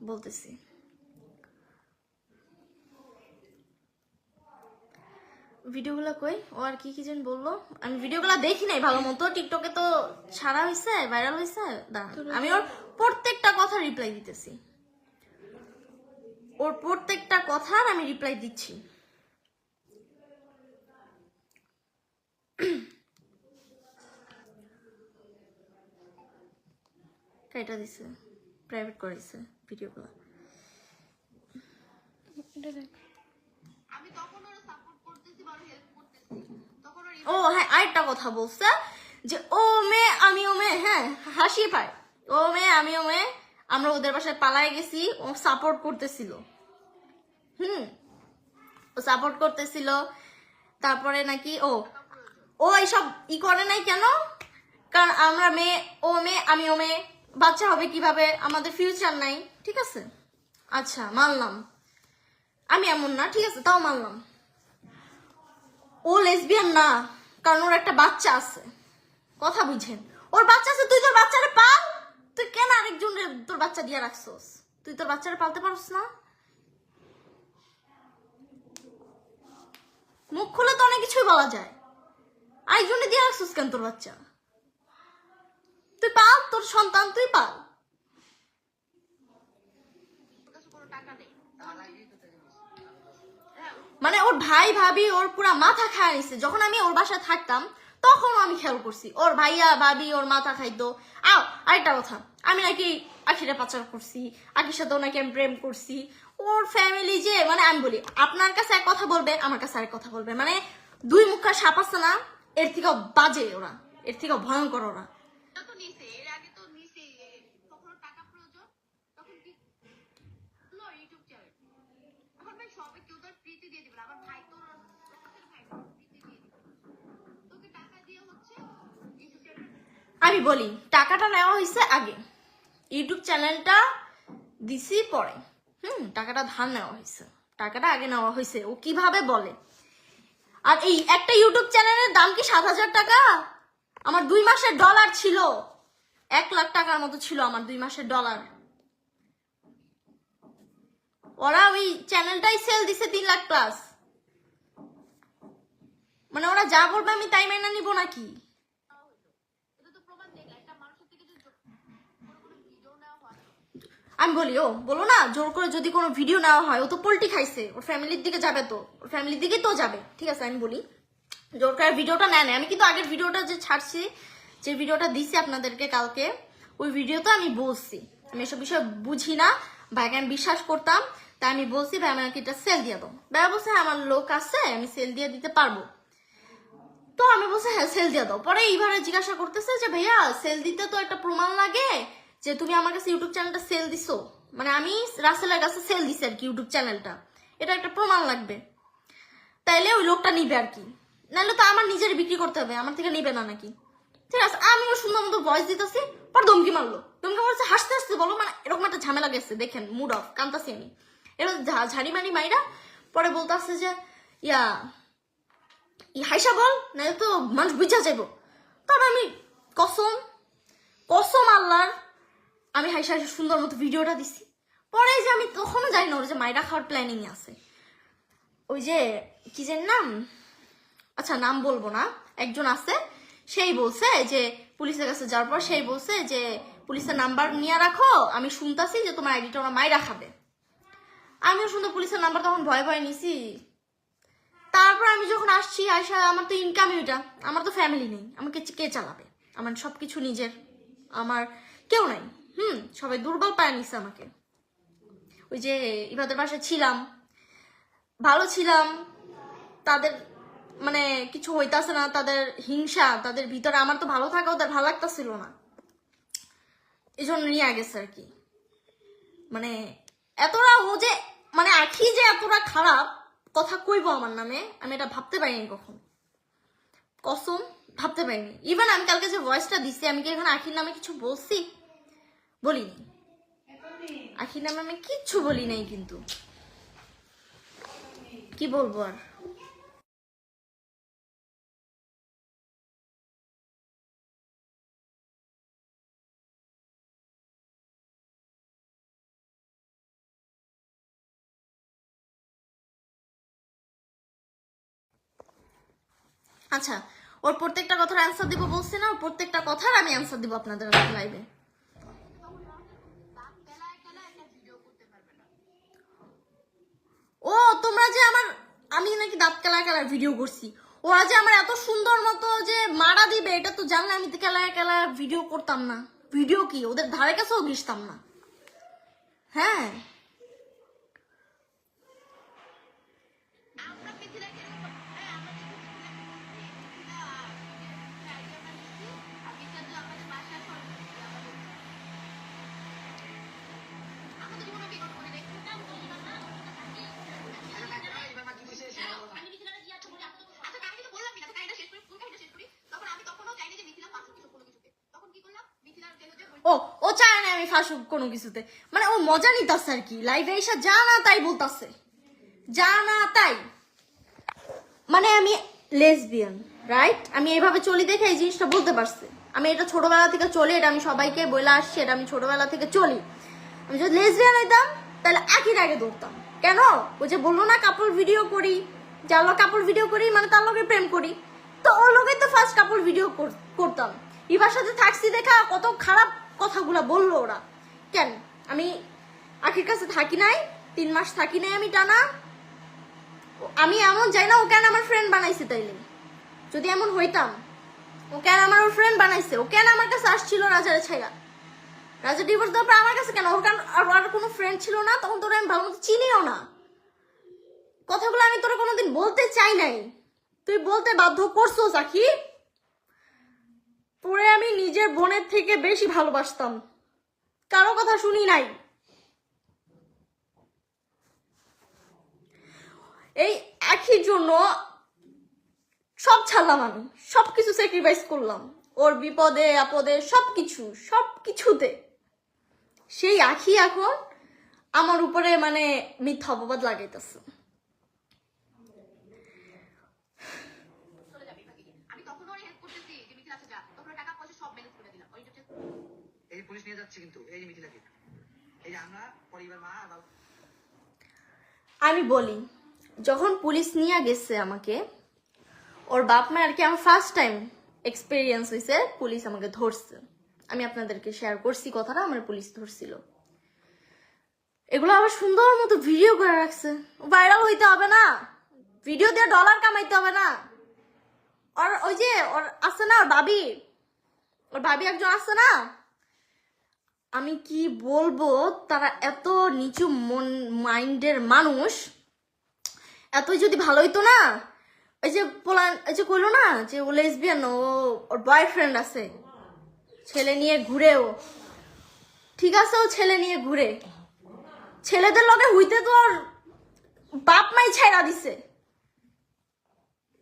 বলতেছি। ভিডিওগুলো কই, ও আর কি যেন বললো, আমি ভিডিওগুলো দেখি নাই ভালো মতো, টিকটকে তো ছাড়া হয়েছে, ভাইরাল হয়েছে। দাঁড়ান আমি ওর প্রত্যেকটা কথা রিপ্লাই দিতেছি। ও ওর প্রত্যেকটা কথার আমি রিপ্লাই দিচ্ছি। এটা দিছে, প্রাইভেট করেছে ভিডিওগুলো। ও হ্যাঁ, আরেকটা কথা বলছে যে ও মেয়ে আমি ও মেয়ে, হ্যাঁ হাসি পায়, ও মেয়ে আমি ও মেয়ে, আমরা ওদের বাসায় পালাই গেছি, ও সাপোর্ট করতেছিল। ও সাপোর্ট করতেছিল। তারপরে নাকি ও এইসব করে নাই কেন? কারণ আমরা মেয়ে, ও মেয়ে আমি ও মেয়ে, বাচ্চা হবে কিভাবে, আমাদের ফিউচার নাই। ঠিক আছে, আচ্ছা মানলাম, আমি এমন না, ঠিক আছে, তাও মানলাম। ও লেসবিয়ান না, কারণ ওর একটা বাচ্চা আছে। কথা বুঝেন, ওর বাচ্চা আছে, তুই তোর বাচ্চারে পাল। তুই কেন আরেকজনের তোর বাচ্চা দিয়ে রাখছস? তুই তোর বাচ্চারে পালতে পারস না? মুখ খুলে তো অনেক কিছুই বলা যায়। আরেকজনে দিয়ে রাখছস কেন তোর বাচ্চা? তুই পাল, তোর সন্তান তুই পাল। মানে ওর ভাই ভাবি ওর পুরা মাথা খায় নিছে। যখন আমি ওর বাসায় থাকতাম তখন আমি খেয়াল করছি ওর ভাইয়া ভাবি ওর মাথা খাইতো। আরেকটা কথা, আমি নাকি আখিরে পাচার করছি, আখির সাথেও নাকি আমি প্রেম করছি। ওর ফ্যামিলি যে, মানে আমি বলি আপনার কাছে এক কথা বলবে, আমার কাছে আরেক কথা বলবে, মানে দুই মুখা সাপ আছে না, এর থেকেও বাজে ওরা, এর থেকেও ভয়ঙ্কর ওরা। আমি বলি টাকাটা নেওয়া হয়েছে আগে, ইউটিউব চ্যানেলটা দিছি পরে। টাকাটা ধার নেওয়া হয়েছে, টাকাটা আগে নেওয়া হয়েছে। ও কিভাবে বলে? আর এই একটা ইউটিউব চ্যানেলের দাম কি 7,000 টাকা? আমার 2 মাসের ডলার ছিল, 1 লাখ টাকার মতো ছিল আমার 2 মাসের ডলার। ওরা ওই চ্যানেলটাই সেল দিছে 3 লাখ প্লাস। মানে ওরা যা বলবে আমি তাই মেনে নিব নাকি? আমি বলি বলো না, জোর করে যদি কোনো ভিডিও নেওয়া হয়, ও তো পোল্টি খাইছে, ওর ফ্যামিলির দিকে যাবে, তো ওর ফ্যামিলির দিকে তো যাবে। ঠিক আছে, আমি বলি জোর করে ভিডিওটা নেয় না। আমি কিন্তু আগের ভিডিওটা যে ছাড়ছি, যে ভিডিওটা দিছি আপনাদেরকে কালকে, ওই ভিডিওতে আমি বলছি আমি এসব বিষয় বুঝি না, ভাইকে আমি বিশ্বাস করতাম, তাই আমি বলছি ভাই আমাকে এটা সেল দিয়ে দাও। ভাই বলছে আমার লোক আছে, আমি সেল দিয়ে দিতে পারবো। তো আমি বলছি হ্যাঁ সেল দিয়ে দাও। পরে এইভাবে জিজ্ঞাসা করতেছে যে ভাইয়া সেল দিতে তো একটা প্রমাণ লাগে যে তুমি আমার কাছে ইউটিউব চ্যানেলটা সেল দিছো, মানে আমি রাসেলের কাছে সেল দিছি আর কি ইউটিউব চ্যানেলটা, এটা একটা প্রমাণ লাগবে, তাইলে ওই লোকটা নিবে আর কি, নাহলে তো আমার নিজের বিক্রি করতে হবে, আমার থেকে নিবে না নাকি। ঠিক আছে, আমিও সুন্দর মতো ভয়েস দিতেছি, পর ধমকি মারলো, ধমকি মারছে হাসতে হাসতে বলো, মানে এরকম একটা ঝামেলা গেছে, দেখেন মুড অফ, কান্তাছি আমি। এবার ঝাড়ি মারি মাইরা পরে বলতেছে যে হাইসা বল, নাহলে তো মানুষ বুঝা যাবো। তবে আমি কসম আল্লাহর, আমি হাইসা সুন্দর মতো ভিডিওটা দিছি। পরে যে আমি তখনও জানি না ওর যে মাইরা খাওয়ার প্ল্যানিং আছে। ওই যে কি যে নাম, আচ্ছা নাম বলবো না, একজন আছে, সেই বলছে যে পুলিশের কাছে যাওয়ার পর সেই বলছে যে পুলিশের নাম্বার নিয়ে রাখো, আমি শুনতাছি যে তোমার আইডিটা ওরা মাইরা খাবে। আমিও শুনতে পুলিশের নাম্বার তখন ভয়ে ভয়ে নিছি। তারপর আমি যখন আসছি, আয়সা আমার তো ইনকামই ওইটা, আমার তো ফ্যামিলি নেই, আমাকে কে চালাবে? আমার সবকিছু নিজের, আমার কেউ নাই। সবাই দুর্বল পায় নিছে আমাকে। ওই যে ইবাদের বাসায় ছিলাম, ভালো ছিলাম, তাদের মানে কিছু হইতাছে না, তাদের হিংসা তাদের ভিতরে, আমার তো ভালো থাকা ওদের ভালো লাগতেছিল না, এই জন্য নিয়ে গেছে আর কি। মানে এতটা ও যে, মানে আখি যে এতটা খারাপ কথা কইবো আমার নামে, আমি এটা ভাবতে পারিনি কখন, কসম ভাবতে পারিনি। ইভেন আমি কালকে যে ভয়েসটা দিছি, আমি কি এখন আখির নামে কিছু বলছি? বলিনি, আখির নামে আমি কিচ্ছু বলি নাই, কিন্তু কি বলবো আর। আচ্ছা, ওর প্রত্যেকটা কথার অ্যান্সার দিব বলছি না, ওর প্রত্যেকটা কথার আমি অ্যান্সার দিব আপনাদের লাইভে। নাকি দাঁত কেলায় কেলায় ভিডিও করছি। ওরা যে আমার এত সুন্দর মতো যে মারা দিবে এটা তো জানলে আমি তো কেলায় কেলায় ভিডিও করতাম না। ভিডিও কি ওদের ধারে কাছেও ঘিসতাম না। হ্যাঁ ও ও চায় না আমি ফাঁসুক কোনো কিছুতে, মানে ও মজা নিতাছে আর কি। লাইভে এসে যা না তাই বলতাছে, যা না তাই। মানে আমি লেসবিয়ান, রাইট? আমি এইভাবে চলি দেখে এই জিনিসটা বলতে পারছি। আমি এটা ছোটবেলা থেকে চলি, এটা আমি সবাইকে বলে আসছি, এটা আমি ছোটবেলা থেকে চলি। আমি যদি লেসবিয়ান হইতাম তাহলে একই আগে ধরতাম। কেন? ও যে বললো না কাপড় ভিডিও করি, যার লোক কাপড় ভিডিও করি মানে তার লোকে প্রেম করি, তো ওর লোকে তো ফার্স্ট কাপড় ভিডিও করতাম। ইবার সাথে থাকছি দেখা কত খারাপ কথাগুলা বললো ওরা। কেন আমি আখির কাছে থাকি নাই, 3 মাস থাকি নাই আমি টানা। আমি এমন যাই না ও কেন আমার ফ্রেন্ড বানাইছে? তাইলে যদি এমন হইতাম, ও কেন আমার ওর ফ্রেন্ড বানাইছে? ও কেন আমার কাছে আসছিল রাজারে ছাইরা? রাজা ডিভোর্স দেওয়ার পর আমার কাছে কেন? ওর কারণ আর কোনো ফ্রেন্ড ছিল না তখন, তোরা আমি ভালো মতো চিনিও না। কথাগুলো আমি তোরা কোনোদিন বলতে চাই নাই, তুই বলতে বাধ্য করছো আখি। তোরে আমি নিজের বোনের থেকে বেশি ভালোবাসতাম, কারো কথা শুনি নাই। এই একই জন্য সব ছাড়লাম, আমি সবকিছু স্যাক্রিফাইস করলাম ওর বিপদে আপদে, সবকিছুতে। সেই আখি এখন আমার উপরে মানে মিথ্যা অপবাদ লাগাইতেছে। আমি বলি, যখন পুলিশ নিয়ে গেছে আমাকে, ওর বাপ মা আর কি, আমার ফার্স্ট টাইম এক্সপিরিয়েন্স হয়েছে পুলিশ আমাকে ধরছে। আমি আপনাদেরকে শেয়ার করছি কথাটা, আমার পুলিশ ধরছিল। এগুলো আবার সুন্দর মতো ভিডিও করে রাখছে। ভাইরাল হইতে হবে না, ভিডিও দিয়ে ডলার কামাইতে হবে না। আর ওই যে ওর আছে না, ওর ভাবি একজন আছে না, আমি কি বলবো, তারা এত নিচু মাইন্ডের মানুষ। এত যদি ভালো হইতো না, ওই যে কইলো না যে ও লেসবিয়ান, ওর বয়ফ্রেন্ড আছে, ছেলে নিয়ে ঘুরেও, ঠিক আছে ও ছেলে নিয়ে ঘুরে, ছেলেদের লগে হইতে তো ওর বাপ মাই ছাইরা দিছে,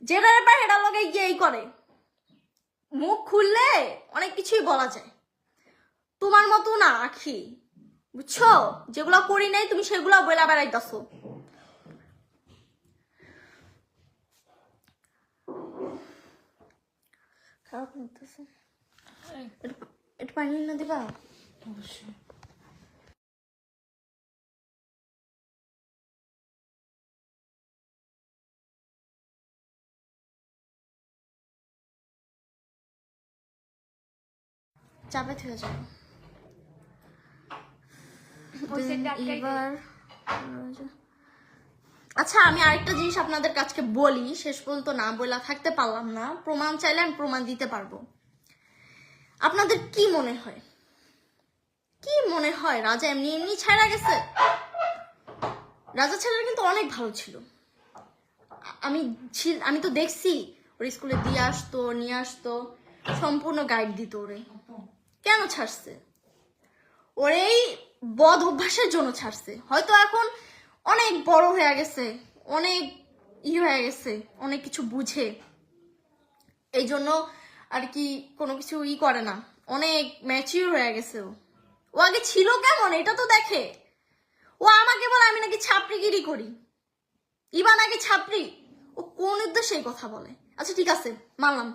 যেটা ব্যাপার সেটার লগে গিয়েই করে। মুখ খুললে অনেক কিছুই বলা যায়। তোমার মতো না আখি, বুঝছো? যেগুলা করি নাই তুমি সেগুলা বইলা বেড়াইতেছো। খারাপ লাগতেছে, একটু পানি না দিবা? অবশ্যই। চাপে থেকে যাও এবার। আচ্ছা আমি আরেকটা জিনিস আপনাদের কাছে বলি, শেষ পর্যন্ত না বলা থাকতে পারলাম না। প্রমাণ চাইলে আমি প্রমাণ দিতে পারবো। আপনাদের কি মনে হয় রাজা এমনি ছাড়া গেছে? রাজা ছেলেরা কিন্তু অনেক ভালো ছিল। আমি তো দেখছি ওর স্কুলে দিয়ে আসতো, নিয়ে আসতো, সম্পূর্ণ গাইড দিত ওরে। কেন ছাড়ছে? ওর এই বদ অভ্যাসের জন্য ছাড়ছে। হয়তো এখন অনেক বড় হয়ে গেছে, অনেক হয়ে গেছে, অনেক কিছু বুঝে, এই জন্য আর কি কোনো কিছু করে না, অনেক ম্যাচিউর হয়ে গেছে। ও আগে ছিল কেমন এটা তো দেখে। ও আমাকে বলে আমি নাকি ছাপড়িগিরি করি, ইবা নাকি ছাপড়ি। ও কোন উদ্দেশ্যে এই কথা বলে? আচ্ছা ঠিক আছে মানলাম,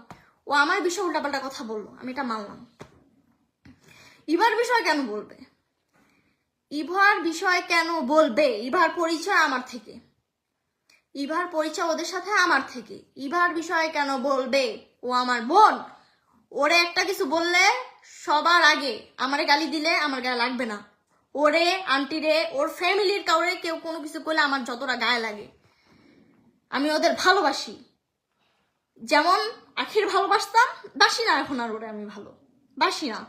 ও আমার বিষয়ে উল্টাপাল্টা কথা বললো, আমি এটা মানলাম। ইভার বিষয় কেন বলবে? ইভার পরিচয় আমার থেকে, ইভার পরিচয় ওদের সাথে আমার থেকে। ইভার বিষয়ে কেন বলবে? ও আমার বোন। ওরে একটা কিছু বললে সবার আগে আমারে গালি দিলে আমার গায়ে লাগবে না। ওরে, আন্টি রে, ওর ফ্যামিলির কাউরে কেউ কোনো কিছু করলে আমার যতটা গায়ে লাগে। আমি ওদের ভালোবাসি, যেমন আখির ভালোবাসতাম, বাসি না এখন আর ওরে আমি ভালোবাসি না।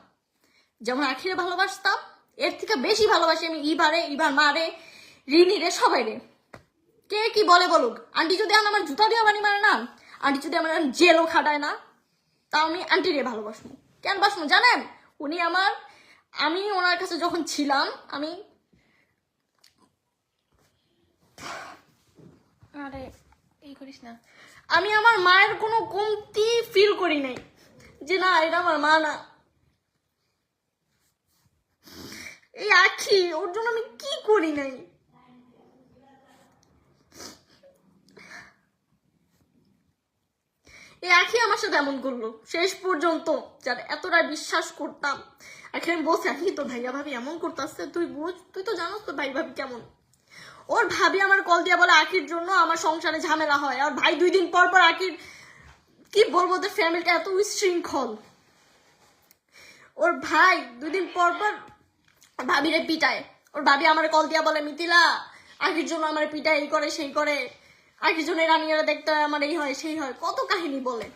যেমন আখিরে ভালোবাসতাম এর থেকে বেশি ভালোবাসি আমি ইবার মারে, রিনি রে, সবাই রে। কে কি বলে বলুক, আন্টি যদি আমার জুতা দিয়ে বানি মারে না, আন্টি যদি আমার জেলও খাটায় না, তাও আমি আন্টি রে ভালোবাসবো। কেন বাসবো জানেন? উনি আমি ওনার কাছে যখন ছিলাম, আরে এই করিস না। আমি আমার মায়ের কোনো কমতি ফিল করি নাই, যে না এটা আমার মা না। এই আখি, ওর জন্য আমি কি করি নাই। এই আখি আমার সাথে এমন করলো শেষ পর্যন্ত, যার এতটা বিশ্বাস করতাম। আখি আমি বলছি, আখি তোর ভাইয়া ভাবি এমন করতেছে, তুই বুঝ, তুই তো জানোস তোর ভাই ভাবি কেমন। ওর ভাবি আমার কল দিয়া বলে আখির জন্য আমার সংসারে ঝামেলা হয়, আর ভাই 2 দিন পর পর আখির, কি বলবো, ওদের ফ্যামিলিটা এত উশৃঙ্খল। ওর ভাই 2 দিন পর পর ভাবিরে পিটায়। ওর ভাবি আমার কল দিয়া বলে, মিথিলা আখির জন্য আমার পিটায়, এই করে সেই করে, আখির জন্য রানিয়ারা দেখতে হয়, আমার এই হয় সেই হয়, কত কাহিনী বলে।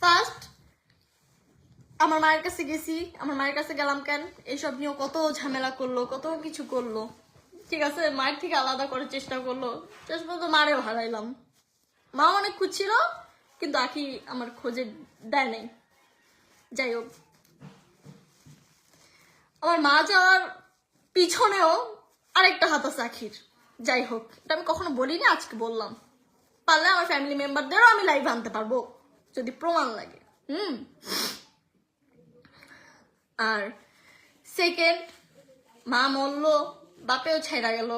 ফার্স্ট আমার মায়ের কাছে গেছি, আমার মায়ের কাছে গেলাম কেন, এইসব নিয়েও কত ঝামেলা করলো, কত কিছু করলো। ঠিক আছে, মায়ের থেকে আলাদা করার চেষ্টা করলো, শেষ পর্যন্ত মারেও হারাইলাম। মা অনেক খুঁজছিল, কিন্তু আখি আমার খোঁজে দেয় নাই। যাই হোক, আমার মা যাওয়ার পিছনেও আরেকটা হাত আছে আখির। যাই হোক, এটা আমি কখনো বলিনি, আজকে বললাম। পারলে আমার ফ্যামিলি মেম্বারদেরও আমি লাইভ আনতে পারবো যদি প্রমাণ লাগে। আর সেকেন্ড, মা মরলো, বাপেও ছেড়া গেল,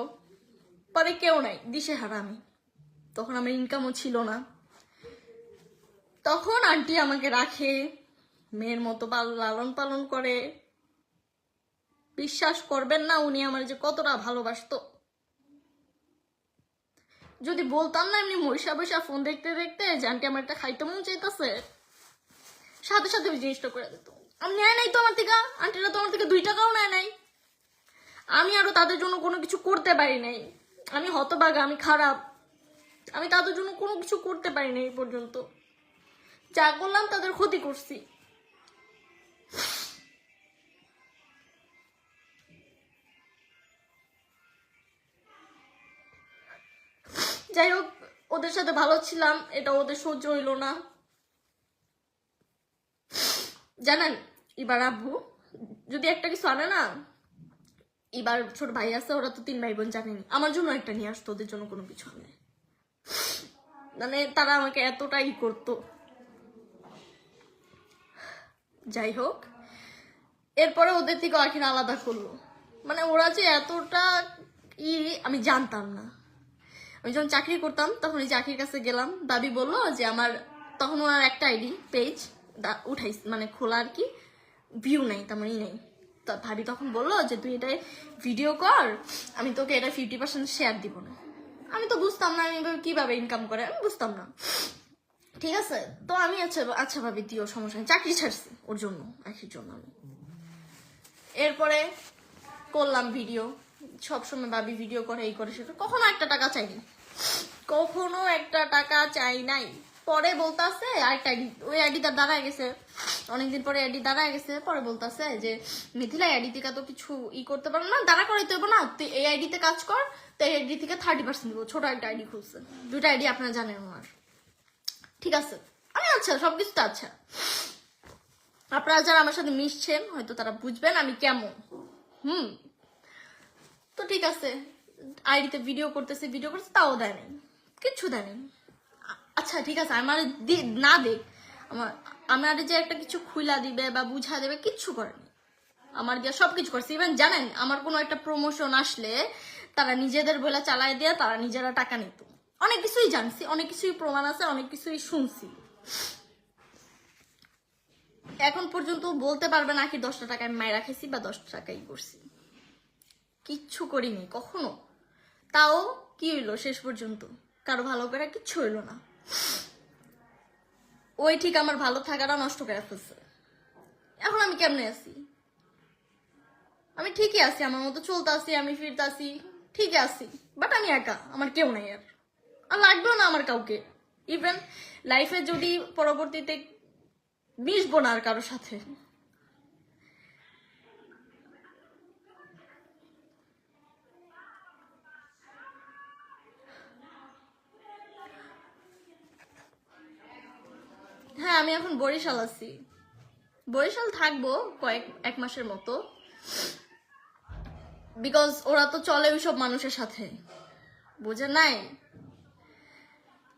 পরে কেউ নাই, দিশেহারা আমি। তখন আমার ইনকামও ছিল না। তখন আন্টি আমাকে রাখে, মেয়ের মতো লালন পালন করে। বিশ্বাস করবেন না উনি আমার যে কতটা ভালোবাসতো। যদি বলতাম না এমনি বৈশা বৈশা ফোন দেখতে দেখতে যে আন্টি আমার একটা খাইতে মন চাইতেছে, সাথে সাথে ওই জিনিসটা করে দিত। আমি নেয় নাই তো আমার থেকে, আন্টিরা তো আমার থেকে 2 টাকাও নেয় নাই। আমি আরো তাদের জন্য কোনো কিছু করতে পারি নাই। আমি হতভাগা, আমি খারাপ, আমি তাদের জন্য কোনো কিছু করতে পারি নাই এই পর্যন্ত। যা করলাম তাদের ক্ষতি করছি। যাই হোক, ওদের সাথে ভালো ছিলাম, এটা ওদের সহ্য হইল না। জানেন, এবার আব্বু যদি একটা কিছু আনে না, এবার ছোট ভাই আছে, ওরা তো 3 ভাই বোন, জানেনি, আমার জন্য একটা নিয়ে আসতো, ওদের জন্য কোনো কিছু আনে। মানে তারা আমাকে এতটাই করতো। যাই হোক, এরপরে ওদের থেকে আখির আলাদা করলো। মানে ওরা যে এতটা আমি জানতাম না। আমি যখন চাকরি করতাম তখন এই চাকরির কাছে গেলাম, দাবি বললো যে আমার, তখন ওনার একটা আইডি পেজ উঠাইছে, মানে খোলা আর কি, ভিউ নাই, তেমন নেই। তো ভাবি তখন বললো যে তুই এটাই ভিডিও কর, আমি তোকে এটা 50% শেয়ার দিব না। আমি তো বুঝতাম না, আমি কিভাবে ইনকাম করে আমি বুঝতাম না। ঠিক আছে, তো আমি আচ্ছা ভাবি দিও, সমস্যা নেই, চাকরি ছাড়ছি ওর জন্য, আখির জন্য আমি। এরপরে করলাম ভিডিও, সবসময় ভাবি ভিডিও করে, এই করে সেটা, কখনো একটা টাকা চাইনি, কখনো একটা টাকা চাই নাই। পরে বলতেছে আরেকটা আইডি, ওই আইডি তার দাঁড়ায় গেছে, অনেকদিন পরে আইডি দাঁড়ায় গেছে। পরে বলতেছে যে মিথিলা আইডি থেকে তো কিছু করতে পারো না, দাঁড়া করাইতে হবে না, তুই এই আইডিতে কাজ কর, তো এই আইডি থেকে 30% দিব। ছোট একটা আইডি খুলছে, 2টা আইডি আপনারা জানেন আমার। ঠিক আছে, আমি আচ্ছা সবকিছু তো আচ্ছা, আপনারা যারা আমার সাথে মিশছেন হয়তো তারা বুঝবেন আমি কেমন। তো ঠিক আছে, আইডিতে ভিডিও করতেছে, তাও দেয় নাই, কিচ্ছু দেয় নাই। আচ্ছা ঠিক আছে, আমার না দেখ, আমার যে একটা কিছু খুইলা দিবে বা বুঝা দেবে, কিচ্ছু করেনি। আমার দিয়ে সবকিছু করছে। ইভেন জানেন, আমার কোনো একটা প্রমোশন আসলে তারা নিজেদের বলে চালায় দিয়ে তারা নিজেরা টাকা নিত। অনেক কিছুই জানছি, অনেক কিছুই প্রমাণ আছে, অনেক কিছুই শুনছি। এখন পর্যন্ত বলতে পারবে না কি 10টা টাকায় মায়েরা খাইছি বা 10 টাকাই করছি, কিচ্ছু করিনি কখনো। তাও কি হইলো শেষ পর্যন্ত, কারো ভালো করে কিচ্ছু হইলো না। ওই ঠিক আমার ভালো থাকাটা নষ্ট করে ফেলছে। এখন আমি কেমনে আছি? আমি ঠিকই আছি, আমার মতো চলতে আছি, আমি ফিরতে আছি, ঠিকই আছি, বাট আমি একা, আমার কেউ নাই আর লাগবেও না আমার কাউকে। ইভেন লাইফে যদি পরবর্তীতে মিশবো না আর কারোর সাথে। হ্যাঁ, আমি এখন বরিশাল আছি, বরিশাল থাকবো এক মাসের মতো, বিকজ ওরা তো চলে ওইসব মানুষের সাথে, বুঝে নাই?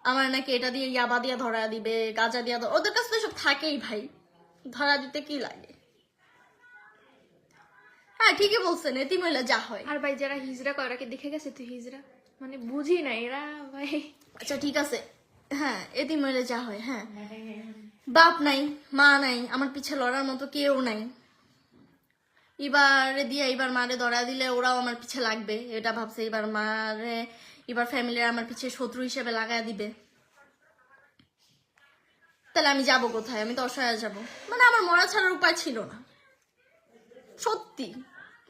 আমার নাকি এটা দিয়ে ইয়াবা দিয়া ধরা দিবে, গাঁজা দিয়া ওদের কাছে তো সব থাকেই ভাই, ধরা দিতে কি লাগে? হ্যাঁ ঠিকই বলছেন, এতিম হইলে যা হয়। আর ভাই যারা হিজড়া করে ওরা কি দেখে গেছে তুই হিজড়া? মানে বুঝি না এরা ভাই। আচ্ছা ঠিক আছে, হ্যাঁ এতিম হইলে যা হয়। হ্যাঁ, বাপ নাই, মা নাই, আমার পিছে লড়ার মতো কেউ নাই। এবারে দিয়ে এবার মারে ধরা দিলে ওরাও আমার পিছে লাগবে, এটা ভাবছে। এবার মারে, এবার ফ্যামিলির আমার পিছে শত্রু হিসেবে লাগায় দিবে, তাহলে আমি যাব কোথায়? আমি তো অসহায় যাব। মানে আমার মরা ছাড়ার উপায় ছিল না, সত্যি।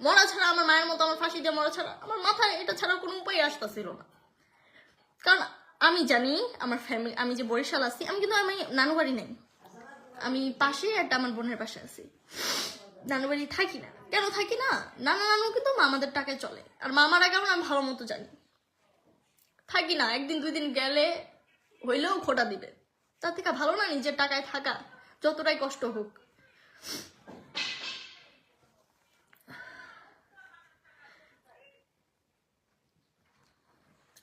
মরা ছাড়া, আমার মায়ের মতো আমার ফাঁসি দিয়ে মরা ছাড়া আমার মাথায় এটা ছাড়া কোনো উপায় আসতেছিল না। কারণ আমি জানি আমার ফ্যামিলি, আমি যে বরিশাল আছি, আমি কিন্তু আমি নানু বাড়ি নেই, আমি পাশে একটা আমার বোনের পাশে আছি, নানু বাড়ি থাকি না। কেন থাকি না? নানু কিন্তু মামাদের টাকায় চলে, আর মামারা কেমন আমি ভালো মতো জানি। থাকি না, একদিন দুই দিন গেলে হইলেও খোটা দিবে, তার থেকে ভালো না নিজের টাকায় থাকা, যতটাই কষ্ট হোক।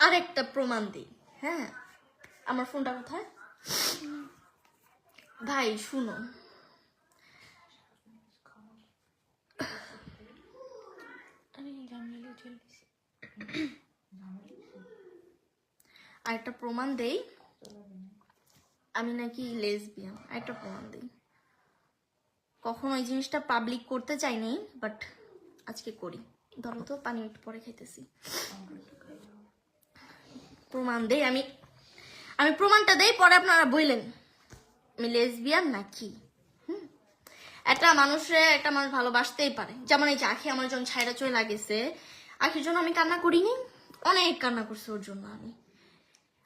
আরেকটা প্রমাণ দিই। হ্যাঁ, আমার ফোনটা কোথায়? ভাই শুনো, আরেকটা প্রমাণ দেই, আমি নাকি লেসবিয়ান। আরেকটা প্রমাণ দেই। কখনো এই জিনিসটা পাবলিক করতে চাইনি, বাট আজকে করি। ধরো তো, পানি একটু পরে খাইতেছি। প্রমাণ দেই, আমি প্রমাণটা দেই, পরে আপনারা বললেন আমি লেসবিয়ান নাকি। একটা মানুষ ভালোবাসতেই পারে। যেমন এই যে আখি আমার যখন ছাইরা চলে গেছে, আখির জন্য আমি কান্না করিনি, অনেক কান্না করছি ওর জন্য আমি।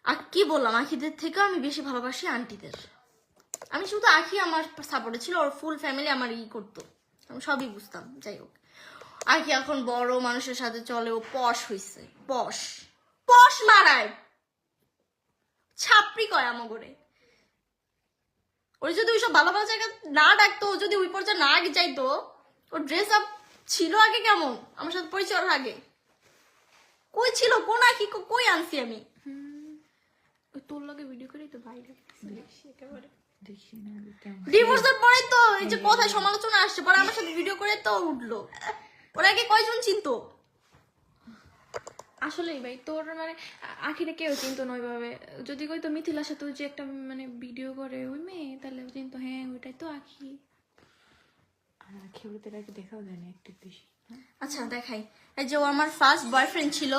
আর কি বললাম, আখিদের থেকেও আমি বেশি ভালোবাসি আন্টিদের। আমি শুধু আখি আমার সাপোর্টে ছিল, ওর ফুল ফ্যামিলি আমার করতো, আমি সবই বুঝতাম। যাই হোক, আখি এখন বড় মানুষের সাথে চলে, ও পশ হইছে, পশ মারায়, ছাপড়ি কয় আমগরে। ওর যদি ওইসব ভালো ভালো জায়গা না ডাকতো, ও যদি ওই পর্যায়ে না যাইতো, ওর ড্রেস আপ ছিল আগে কেমন, আমার সাথে পরিচয় হওয়ার আগে কই ছিল, কোন আখি কই আনছি আমি? তোর লগে ভিডিও করি তো বাইরে একেবারে ডিভোর্সের পরে তো এই যে কথায় সমালোচনা আসছে, পরে আমার সাথে ভিডিও করে তো উঠলো। ওর আগে কয়জন চিনতো? আসলেই ভাই, তোর মানে আখিরে কেউ চিনতো না ওইভাবে। যদি কই তো মিথিলার সাথে যে একটা মানে ভিডিও করে ওই মেয়ে, তাহলে চিনতো, হ্যাঁ ওইটাই তো আখি। আর আখি বলতে আগে দেখাও যায় না একটু বেশি। আচ্ছা দেখাই, এই যে ও আমার ফার্স্ট বয়ফ্রেন্ড ছিল,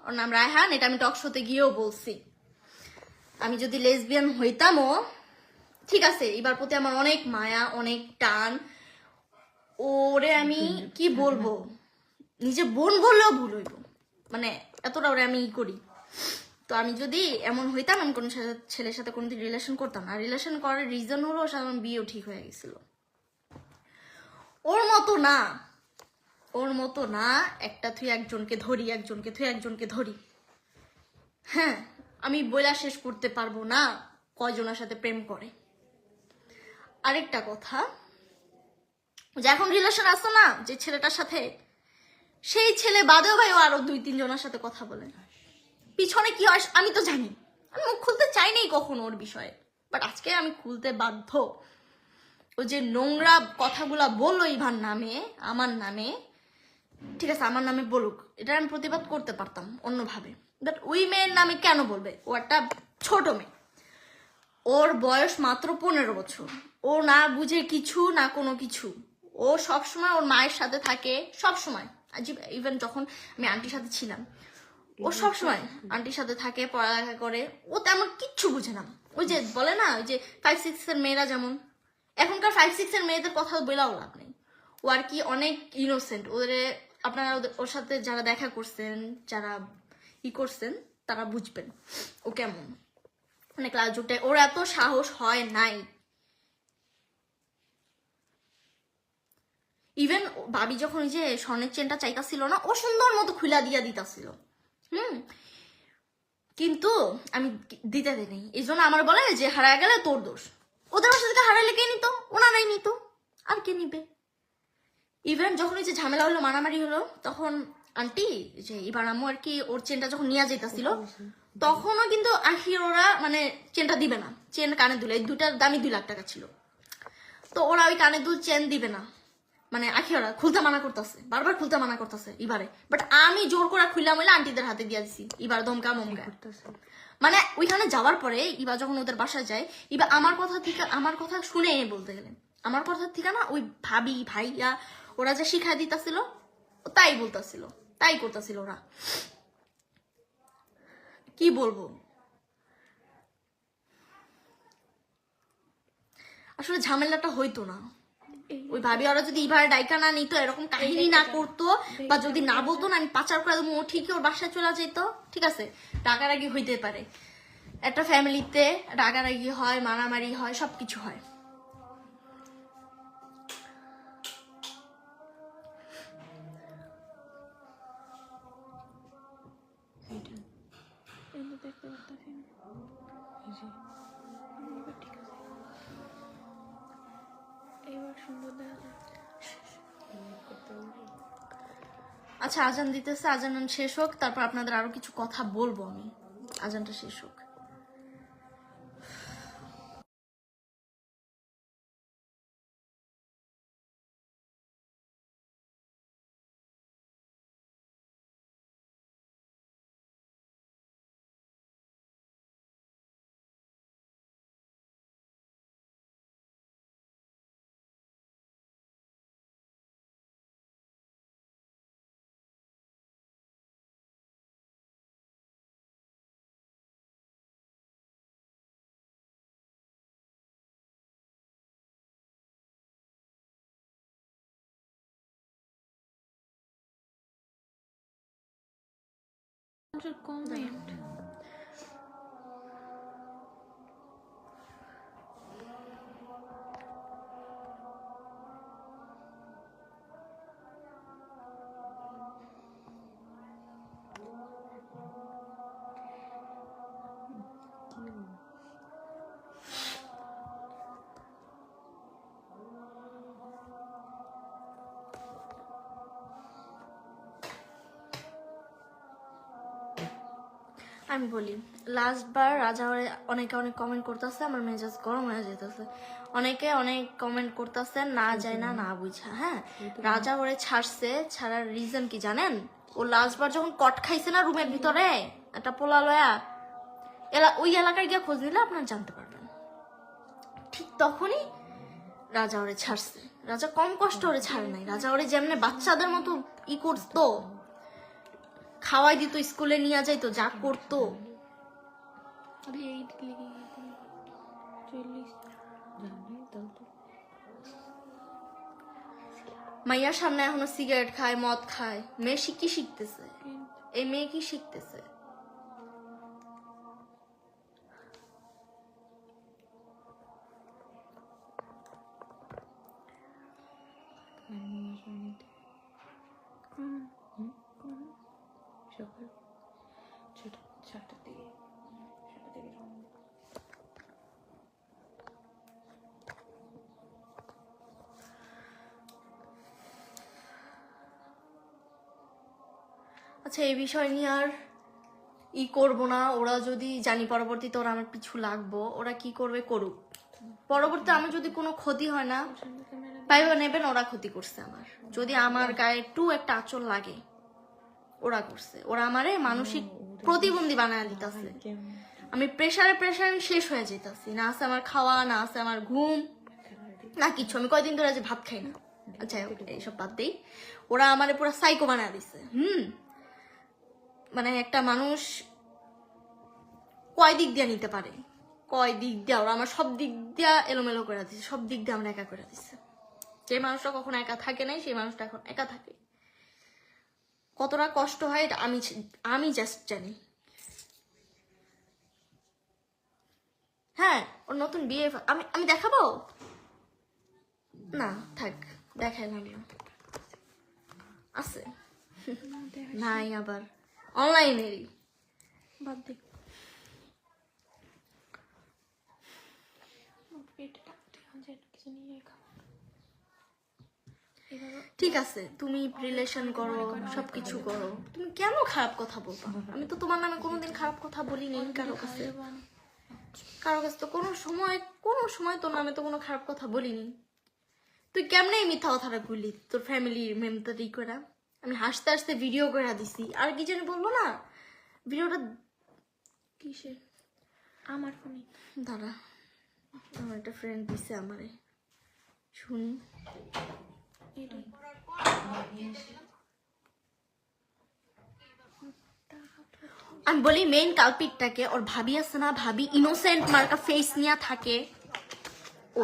ওর নাম রায়হান। এটা আমি টক শোতে গিয়েও বলছি। আমি যদি লেসবিয়ান হইতামও, ঠিক আছে, এবার প্রতি আমার অনেক মায়া, অনেক টান। ওরে আমি কি বলবো, নিজে বোন বললেও ভুল হইব, মানে এতটা ওরে আমি করি। তো আমি যদি এমন হইতাম, আমি কোনো ছেলের সাথে কোনোদিন রিলেশন করতাম না। রিলেশন করার রিজন হলো ওর সাথে আমার বিয়েও ঠিক হয়ে গেছিল। ওর মতো না একটা থুই একজনকে ধরি। হ্যাঁ, আমি বইলা শেষ করতে পারবো না কয়জনের সাথে প্রেম করে। আরেকটা কথা, যে এখন রিলেশন আসতো না যে ছেলেটার সাথে, সেই ছেলে বাদেও ভাই ও আরো 2-3 জনের সাথে কথা বলে। পিছনে কি হয় আমি তো জানি, আমি মুখ খুলতে চাই নাই কখনো ওর বিষয়ে, বাট আজকে আমি খুলতে বাধ্য। ও যে নোংরা কথাগুলা বললো ইভার নামে, আমার নামে, ঠিক আছে আমার নামে বলুক, এটা আমি প্রতিবাদ করতে পারতাম অন্যভাবে, বাট ওই মেয়ের নামে কেন বলবে? ও একটা ছোট মেয়ে, ওর বয়স মাত্র 15 বছর। ও না বুঝে কিছু না কোনো কিছু, ও সবসময় ওর মায়ের সাথে থাকে, সবসময়। ইভেন যখন আমি আন্টির সাথে ছিলাম, ও সবসময় আন্টির সাথে থাকে, পড়ালেখা করে, ও তেমন কিচ্ছু বুঝে না। ওই যে বলে না, ওই যে 5-6 এর মেয়েরা যেমন, এখনকার 5-6 এর মেয়েদের কথা বলেও লাভ নেই। ও আর কি অনেক ইনোসেন্ট। আপনারা ওর সাথে যারা দেখা করছেন, যারা করছেন, তারা বুঝবেন ও কেমন। মানে ক্লাস যুগটা ওর এত সাহস হয় নাই। ইভেন ভাবি যখন ওই যে স্বর্ণের চেনটা চাইতাছিল না, ও সুন্দর মতো খুলা দিয়া দিতাছিল, কিন্তু আমি দিতে দিই। এই জন্য আমার বলে যে হারায় গেলে তোর দোষ। ওদের বাসা থেকে হারাইলে কে নিত? ওনারাই নিত, আর কে নিবে? ইভেন যখন ওই যে ঝামেলা হলো, মারামারি হলো, তখন আন্টি যে এবার আম্মু আর কি ওর চেনটা যখন নিয়ে যাইতাছিল, তখনও কিন্তু আখির ওরা মানে চেনটা দিবে না। চেন কানে দুল, এই দুটার দামি 2 লাখ টাকা ছিল, তো ওরা ওই কানে দুল চেন দিবে না। মানে আখি ওরা খুলতে মানা করতেছে, বারবার খুলতে মানা করতেছে এবারে। বাট আমি জোর করে খুললাম হইলে আন্টিদের হাতে দিয়ে দিছি, এবার দমকা মমকা। মানে ওইখানে যাওয়ার পরে এবার যখন ওদের বাসায় যায়, এবার আমার কথা শুনে বলতে গেলেন, আমার কথা থেকে না, ওই ভাবি ভাইয়া ওরা যে শিখাই দিতেছিল তাই বলতেছিল, তাই করতেছিল ওরা। কি বলবো, আসলে ঝামেলাটা হইতো না। ওই ভাবি ওরা যদি এবার ডাইকা না নিত, এরকম কাহিনী না করতো, বা যদি না বলতো না আমি পাচার করে দেবো, ঠিকই ওর বাসায় চলে যেত। ঠিক আছে, রাগারাগি হইতে পারে, একটা ফ্যামিলিতে রাগারাগি হয়, মারামারি হয়, সবকিছু হয়। আচ্ছা, আজান দিতেছে, আজান শেষ হোক, তারপর আপনাদের আরো কিছু কথা বলবো আমি। আজানটা শেষ হোক। কমেন্ট আমি বলি, লাস্ট বার রাজা অনেকে অনেক কমেন্ট করতেছে, আমার মেজাজ গরম হয়ে যেতেছে। অনেকে অনেক কমেন্ট করতেছে না যায় না, না বুঝা। হ্যাঁ, রাজা ওরে ছাড়ছে, ছাড়ার রিজন কি জানেন? ও লাস্ট বার যখন কট খাইছে না রুমের ভিতরে একটা পোলা লয়া, ওই এলাকায় গিয়ে খোঁজ নিলে আপনারা জানতে পারবেন। ঠিক তখনই রাজা ওরে ছাড়ছে। রাজা কম কষ্ট ওরে ছাড়ে নাই। রাজা ওরে যেমনে বাচ্চাদের মতো করতো, খাওয়াই দিত, স্কুলে নিয়ে যাইতো, যা করতো। মাইয়ার সামনে এখনো সিগারেট খায়, মদ খায়। মেয়ে কি শিখতেছে? এই মেয়ে কি শিখতেছে? আচ্ছা, এই বিষয় নিয়ে আর করবো না। ওরা যদি জানি পরবর্তীতে ওরা আমার পিছু লাগবো, ওরা কি করবে করুক। পরবর্তীতে আমার যদি কোনো ক্ষতি হয় না, পাইবা নেবেন, ওরা ক্ষতি করছে আমার। যদি আমার গায়ে একটু একটা আঁচল লাগে, ওরা করছে। ওরা আমারে মানসিক প্রতিবন্ধী বানায় দিতেছে। আমি প্রেসারে শেষ হয়ে যেতেছি। না আছে আমার খাওয়া, না আছে আমার ঘুম, না কিছু। আমি কয়দিন ধরে যে ভাত খাই না। আচ্ছা, এইসব বাদ দেই। ওরা আমারে পুরো সাইকো বানায় দিছে। মানে একটা মানুষ কয় দিক দিয়ে নিতে পারে, কয় দিক দিয়ে ওরা আমার সব দিক দিয়ে এলোমেলো করে দিচ্ছে, সব দিক দিয়ে আমরা একা করে দিচ্ছে। যে মানুষটা কখনো একা থাকে নাই সেই মানুষটা এখন একা থাকে। কতটা কষ্ট হয় এটা আমি জাস্ট জানি। হ্যাঁ, ওর নতুন বিয়ে আমি দেখাবো না, থাক দেখাইলাম না, আছে নাই আবার অনলাইনেরই, বাদ দে। পেটে টাকতে হয় কিছু নিয়ে খাও। এভাবে ঠিক আছে তুমি রিলেশন করো, সবকিছু করো, তুমি কেন খারাপ কথা বলবা? আমি তো তোমার নামে কোনোদিন খারাপ কথা বলি নেই কারো কাছে, তো কোনো সময় তোর নামে তো কোনো খারাপ কথা বলিনি। তুই কেমনে এই মিথ্যা কথাটা বললি তোর ফ্যামিলির মেম্বারই করে? আমি হাসতে হাসতে ভিডিও করে দিছি, আর কি জানি বলবো না ভিডিওটা কিসে? আমার ফোনে। দাঁড়া, আমার একটা ফ্রেন্ড দিছে আমারে, শুনি। এটাই আমি বলি মেইন কালপিটটাকে ওর ভাবি আছে না, ভাবি ইনোসেন্ট মার্কা ফেস নিয়ে থাকে ও।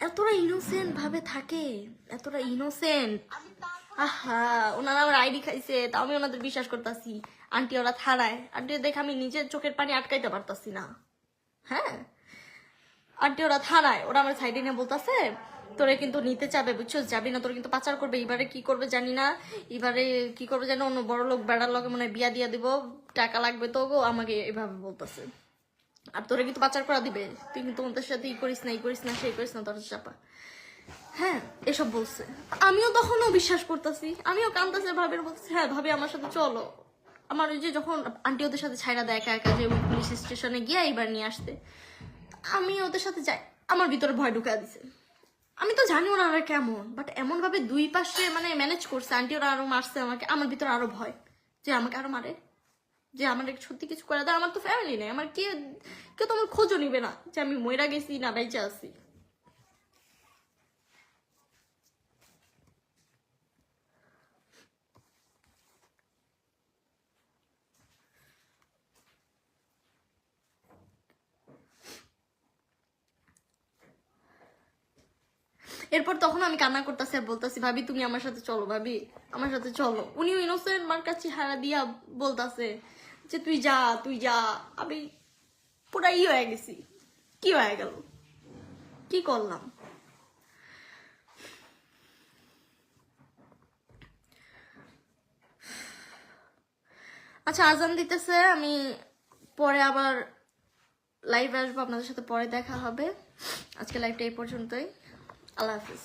এতটা ইনোসেন্ট ভাবে থাকে, এতটা ইনোসেন্ট। আহা, ওনারা আমার আইডি খাইছে, তা আমি ওনাদের বিশ্বাস করতেছি। আন্টি ওরা থানায়, আন্টি দেখে আমি নিজের চোখের পানি আটকাইতে পারতাছি না। হ্যাঁ, আন্টি ওরা থানায়, ওরা আমার সাইডে নিয়ে বলতেছে তোরে কিন্তু নিতে চাবে, বুঝছো, যাবি না, তোর কিন্তু পাচার করবে। এবারে কি করবে জানি না, এবারে কি করবে জানি, অন্য বড় লোক বেড়ার লগে মনে হয় বিয়া দিয়া দিব, টাকা লাগবে তো গো, আমাকে এভাবে বলতেছে। আর তোরে কিন্তু পাচার করা দিবে, তুই কিন্তু ওদের সাথে ই করিস না সেই করিস না, তোর চাপা। হ্যাঁ, এসব বলছে। আমিও তখনও বিশ্বাস করতেছি, আমিও কান্দাছে, ভাবির বলতেছি হ্যাঁ ভাবি আমার সাথে চলো। আমার ওই যে যখন আন্টি ওদের সাথে ছাইরা দেয় একা একা, যে পুলিশ স্টেশনে গিয়ে এইবার নিয়ে আসতে, আমি ওদের সাথে যাই, আমার ভিতরে ভয় ঢুকা দিছে। আমি তো জানি ওরা কেমন, বাট এমন ভাবে দুই পাশে মানে ম্যানেজ করছে, আন্টি ওরা আরো মারছে আমাকে, আমার ভিতরে আরো ভয় যে আমাকে আরো মারে, যে আমার সত্যি কিছু করে দেয়। আমার তো ফ্যামিলি নেই, আমার কেউ তো আমার খোঁজও নিবে না যে আমি মইরা গেছি না বেঁচে আছি। এরপর তখন আমি কান্না করতেছি আর বলতেছি ভাবি তুমি আমার সাথে চলো, ভাবি আমার সাথে চলো। উনিও ইনোসেন্ট মার কাছে হারা দিয়া বলতেছে যে তুই যা। আমি পুরাই হয়ে গেছি, কি হয়ে গেল, কি করলাম? আচ্ছা, আজান দিতেছে, আমি পরে আবার লাইভ আসবো, আপনাদের সাথে পরে দেখা হবে। আজকে লাইভটা এই পর্যন্তই, আল্লাহ হাফিজ।